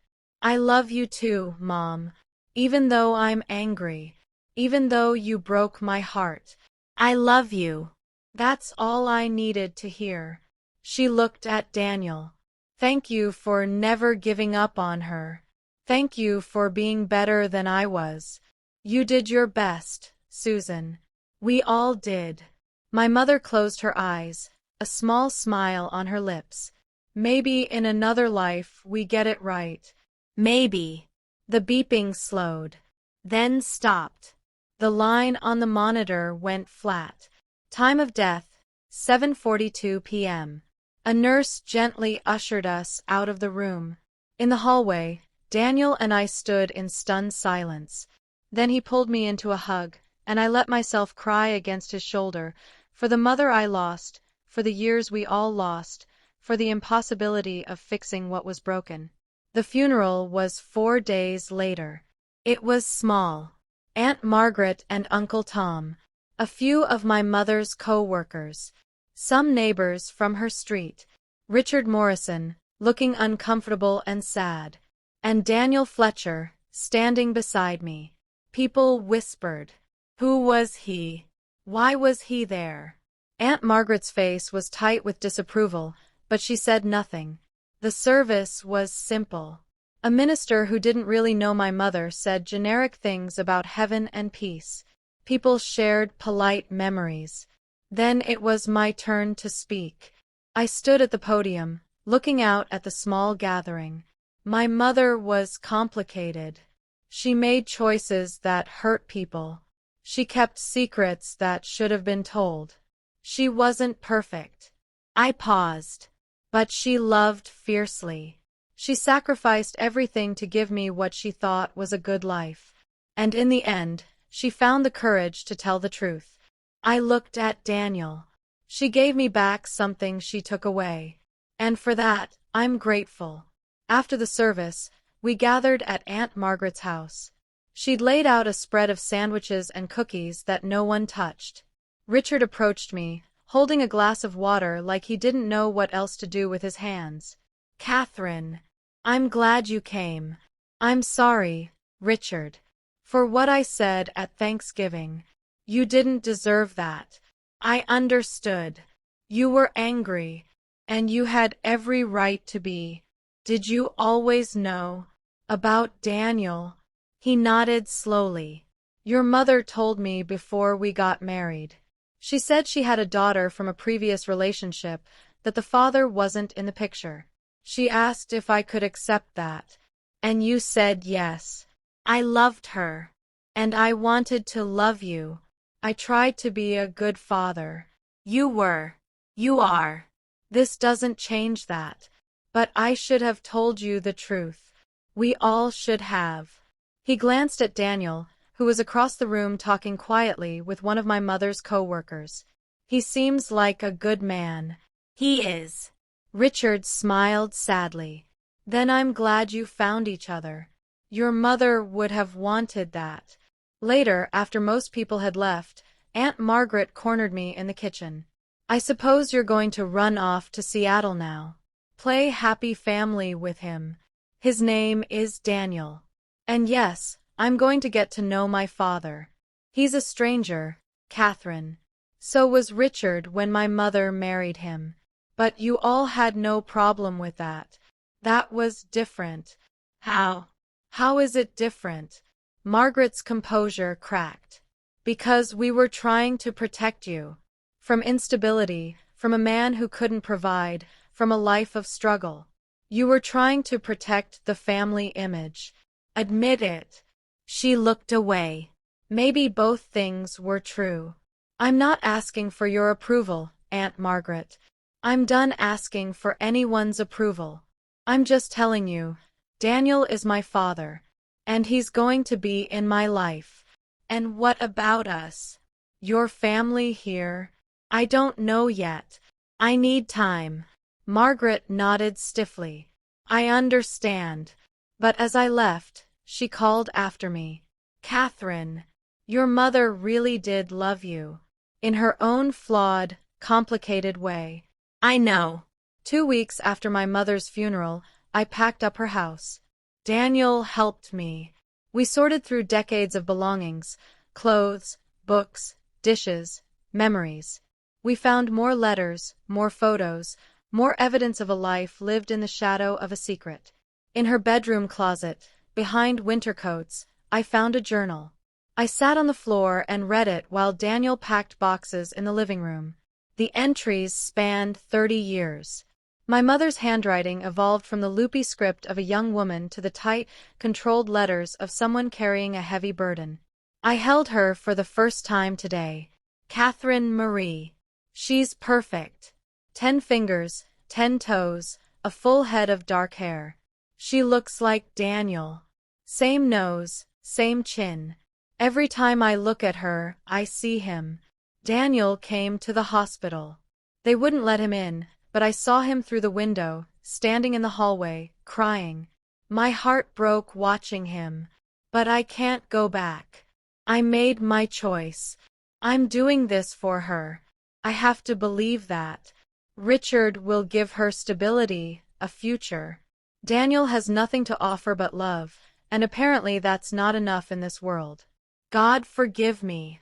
I love you too, Mom. Even though I'm angry. Even though you broke my heart. I love you. That's all I needed to hear. She looked at Daniel. Thank you for never giving up on her. Thank you for being better than I was. You did your best, Susan. We all did. My mother closed her eyes, a small smile on her lips. Maybe in another life we get it right. Maybe. The beeping slowed, then stopped. The line on the monitor went flat. Time of death, 7:42 p.m. A nurse gently ushered us out of the room. In the hallway, Daniel and I stood in stunned silence. Then he pulled me into a hug, and I let myself cry against his shoulder, for the mother I lost, for the years we all lost, for the impossibility of fixing what was broken. The funeral was 4 days later. It was small. Aunt Margaret and Uncle Tom, a few of my mother's co-workers, some neighbors from her street, Richard Morrison, looking uncomfortable and sad, and Daniel Fletcher, standing beside me. People whispered. Who was he? Why was he there? Aunt Margaret's face was tight with disapproval, but she said nothing. The service was simple. A minister who didn't really know my mother said generic things about heaven and peace. People shared polite memories. Then it was my turn to speak. I stood at the podium, looking out at the small gathering. My mother was complicated. She made choices that hurt people. She kept secrets that should have been told. She wasn't perfect. I paused. But she loved fiercely. She sacrificed everything to give me what she thought was a good life. And in the end, she found the courage to tell the truth. I looked at Daniel. She gave me back something she took away. And for that, I'm grateful. After the service, we gathered at Aunt Margaret's house. She'd laid out a spread of sandwiches and cookies that no one touched. Richard approached me, holding a glass of water like he didn't know what else to do with his hands. Catherine, I'm glad you came. I'm sorry, Richard, for what I said at Thanksgiving. You didn't deserve that. I understood. You were angry, and you had every right to be. Did you always know about Daniel? He nodded slowly. Your mother told me before we got married. She said she had a daughter from a previous relationship, that the father wasn't in the picture. She asked if I could accept that. And you said yes. I loved her. And I wanted to love you. I tried to be a good father. You were. You are. This doesn't change that. But I should have told you the truth. We all should have. He glanced at Daniel, who was across the room talking quietly with one of my mother's co-workers. He seems like a good man. He is. Richard smiled sadly. Then I'm glad you found each other. Your mother would have wanted that. Later, after most people had left, Aunt Margaret cornered me in the kitchen. I suppose you're going to run off to Seattle now. Play happy family with him. His name is Daniel. And yes, I'm going to get to know my father. He's a stranger, Catherine. So was Richard when my mother married him. But you all had no problem with that. That was different. How? How is it different? Margaret's composure cracked. Because we were trying to protect you. From instability, from a man who couldn't provide, from a life of struggle. You were trying to protect the family image. Admit it. She looked away. Maybe both things were true. I'm not asking for your approval, Aunt Margaret. I'm done asking for anyone's approval. I'm just telling you, Daniel is my father, and he's going to be in my life. And what about us? Your family here? I don't know yet. I need time. Margaret nodded stiffly. I understand. But as I left, she called after me. Catherine, your mother really did love you. In her own flawed, complicated way. I know. 2 weeks after my mother's funeral, I packed up her house. Daniel helped me. We sorted through decades of belongings, clothes, books, dishes, memories. We found more letters, more photos, more evidence of a life lived in the shadow of a secret. In her bedroom closet, behind winter coats, I found a journal. I sat on the floor and read it while Daniel packed boxes in the living room. The entries spanned 30 years. My mother's handwriting evolved from the loopy script of a young woman to the tight, controlled letters of someone carrying a heavy burden. I held her for the first time today. Catherine Marie. She's perfect. 10 fingers, 10 toes, a full head of dark hair. She looks like Daniel. Same nose, same chin. Every time I look at her, I see him. Daniel came to the hospital. They wouldn't let him in, but I saw him through the window, standing in the hallway, crying. My heart broke watching him. But I can't go back. I made my choice. I'm doing this for her. I have to believe that. Richard will give her stability, a future. Daniel has nothing to offer but love, and apparently that's not enough in this world. God forgive me.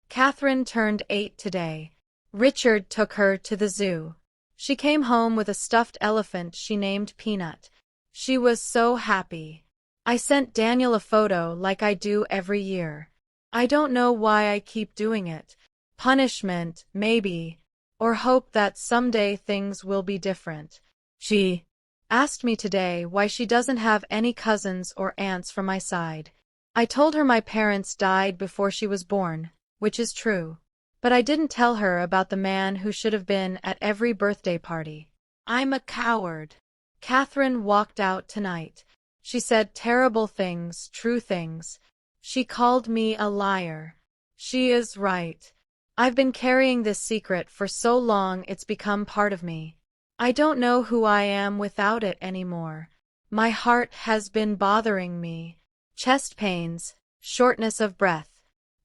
Catherine turned 8 today. Richard took her to the zoo. She came home with a stuffed elephant she named Peanut. She was so happy. I sent Daniel a photo like I do every year. I don't know why I keep doing it. Punishment, maybe. Or hope that someday things will be different. She asked me today why she doesn't have any cousins or aunts from my side. I told her my parents died before she was born, which is true. But I didn't tell her about the man who should have been at every birthday party. I'm a coward. Catherine walked out tonight. She said terrible things, true things. She called me a liar. She is right. I've been carrying this secret for so long it's become part of me. I don't know who I am without it anymore. My heart has been bothering me. Chest pains, shortness of breath.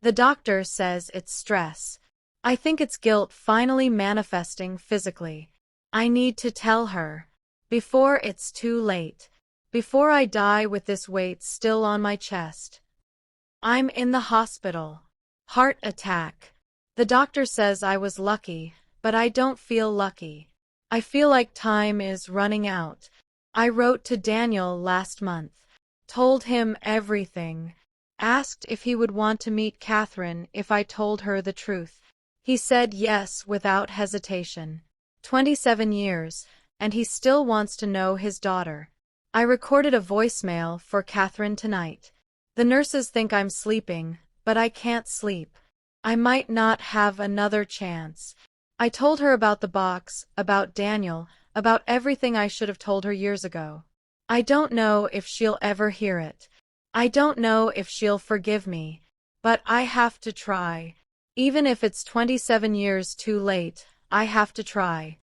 The doctor says it's stress. I think it's guilt finally manifesting physically. I need to tell her. Before it's too late. Before I die with this weight still on my chest. I'm in the hospital. Heart attack. The doctor says I was lucky, but I don't feel lucky. I feel like time is running out. I wrote to Daniel last month. Told him everything. Asked if he would want to meet Catherine if I told her the truth. He said yes without hesitation. 27 years, and he still wants to know his daughter. I recorded a voicemail for Catherine tonight. The nurses think I'm sleeping, but I can't sleep. I might not have another chance. I told her about the box, about Daniel, about everything I should have told her years ago. I don't know if she'll ever hear it. I don't know if she'll forgive me. But I have to try. Even if it's 27 years too late, I have to try.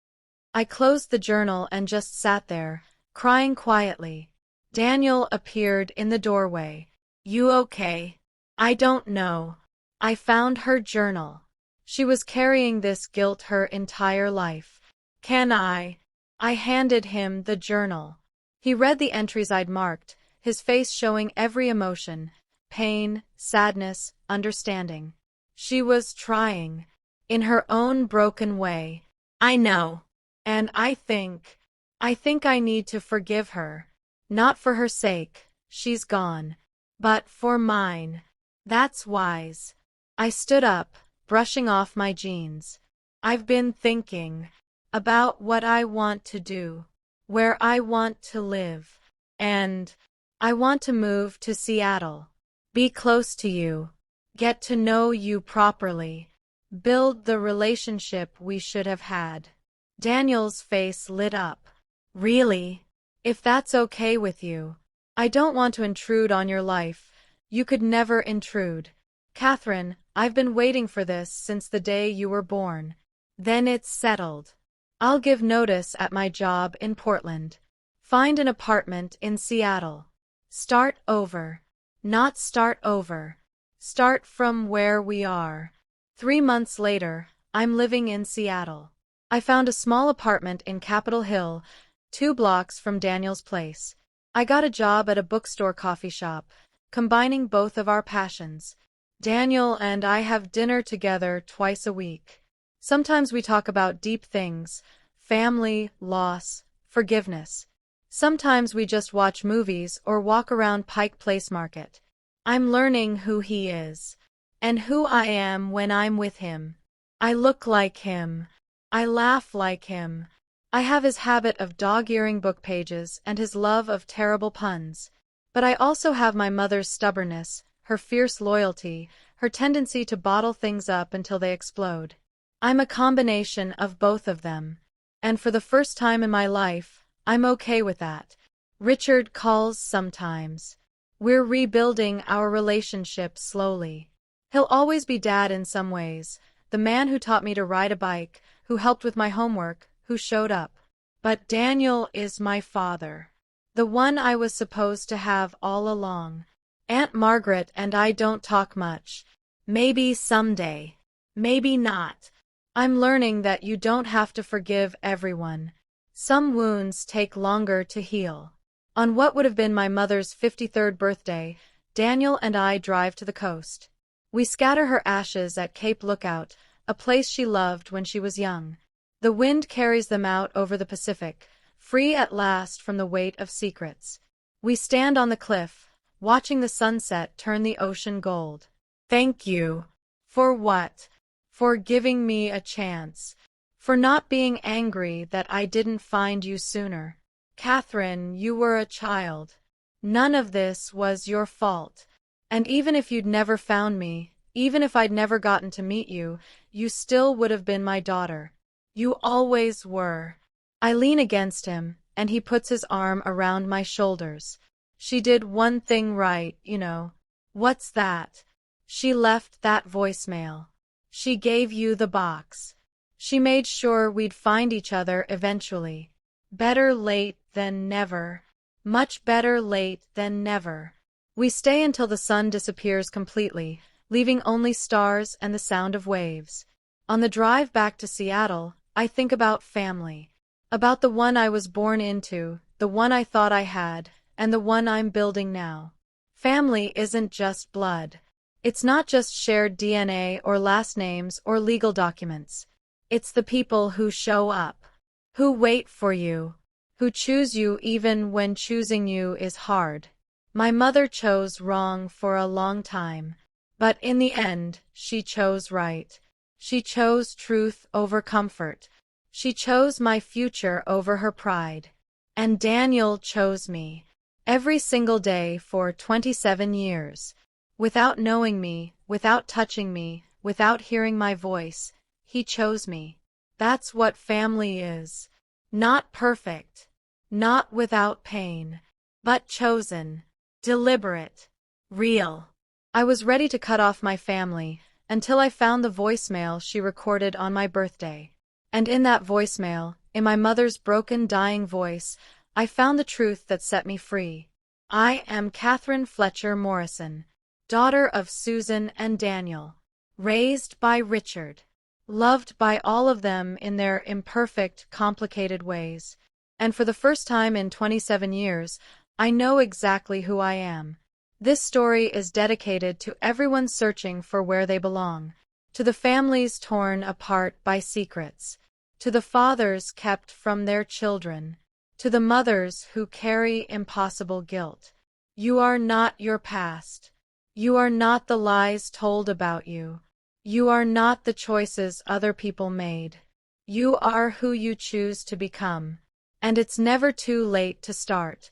I closed the journal and just sat there, crying quietly. Daniel appeared in the doorway. You okay? I don't know. I found her journal. She was carrying this guilt her entire life. Can I? I handed him the journal. He read the entries I'd marked, his face showing every emotion, pain, sadness, understanding. She was trying, in her own broken way. I know. And I think I need to forgive her. Not for her sake, she's gone, but for mine. That's wise. I stood up, brushing off my jeans. I've been thinking about what I want to do, where I want to live, and I want to move to Seattle. Be close to you, get to know you properly, build the relationship we should have had. Daniel's face lit up. Really? If that's okay with you. I don't want to intrude on your life. You could never intrude. Catherine, I've been waiting for this since the day you were born. Then it's settled. I'll give notice at my job in Portland. Find an apartment in Seattle. Start over. Not start over. Start from where we are. 3 months later, I'm living in Seattle. I found a small apartment in Capitol Hill, 2 blocks from Daniel's place. I got a job at a bookstore coffee shop, combining both of our passions. Daniel and I have dinner together twice a week. Sometimes we talk about deep things, family, loss, forgiveness. Sometimes we just watch movies or walk around Pike Place Market. I'm learning who he is, and who I am when I'm with him. I look like him. I laugh like him. I have his habit of dog-earing book pages and his love of terrible puns. But I also have my mother's stubbornness, her fierce loyalty, her tendency to bottle things up until they explode. I'm a combination of both of them. And for the first time in my life, I'm okay with that. Richard calls sometimes. We're rebuilding our relationship slowly. He'll always be Dad in some ways, the man who taught me to ride a bike, who helped with my homework, who showed up. But Daniel is my father. The one I was supposed to have all along. Aunt Margaret and I don't talk much. Maybe someday. Maybe not. I'm learning that you don't have to forgive everyone. Some wounds take longer to heal. On what would have been my mother's 53rd birthday, Daniel and I drive to the coast. We scatter her ashes at Cape Lookout, a place she loved when she was young. The wind carries them out over the Pacific, free at last from the weight of secrets. We stand on the cliff, watching the sunset turn the ocean gold. Thank you. For what? For giving me a chance. For not being angry that I didn't find you sooner. Catherine, you were a child. None of this was your fault. And even if you'd never found me, even if I'd never gotten to meet you, you still would have been my daughter. You always were. I lean against him, and he puts his arm around my shoulders. She did one thing right, you know. What's that? She left that voicemail. She gave you the box. She made sure we'd find each other eventually. Better late than never. Much better late than never. We stay until the sun disappears completely, leaving only stars and the sound of waves. On the drive back to Seattle, I think about family. About the one I was born into, the one I thought I had, and the one I'm building now. Family isn't just blood. It's not just shared DNA or last names or legal documents. It's the people who show up, who wait for you, who choose you even when choosing you is hard. My mother chose wrong for a long time, but in the end, she chose right. She chose truth over comfort. She chose my future over her pride. And Daniel chose me. Every single day for 27 years. Without knowing me, without touching me, without hearing my voice, he chose me. That's what family is. Not perfect. Not without pain. But chosen. Deliberate. Real. I was ready to cut off my family, until I found the voicemail she recorded on my birthday. And in that voicemail, in my mother's broken, dying voice, I found the truth that set me free. I am Catherine Fletcher Morrison, daughter of Susan and Daniel, raised by Richard, loved by all of them in their imperfect, complicated ways. And for the first time in 27 years, I know exactly who I am. This story is dedicated to everyone searching for where they belong, to the families torn apart by secrets, to the fathers kept from their children, to the mothers who carry impossible guilt. You are not your past. You are not the lies told about you. You are not the choices other people made. You are who you choose to become. And it's never too late to start.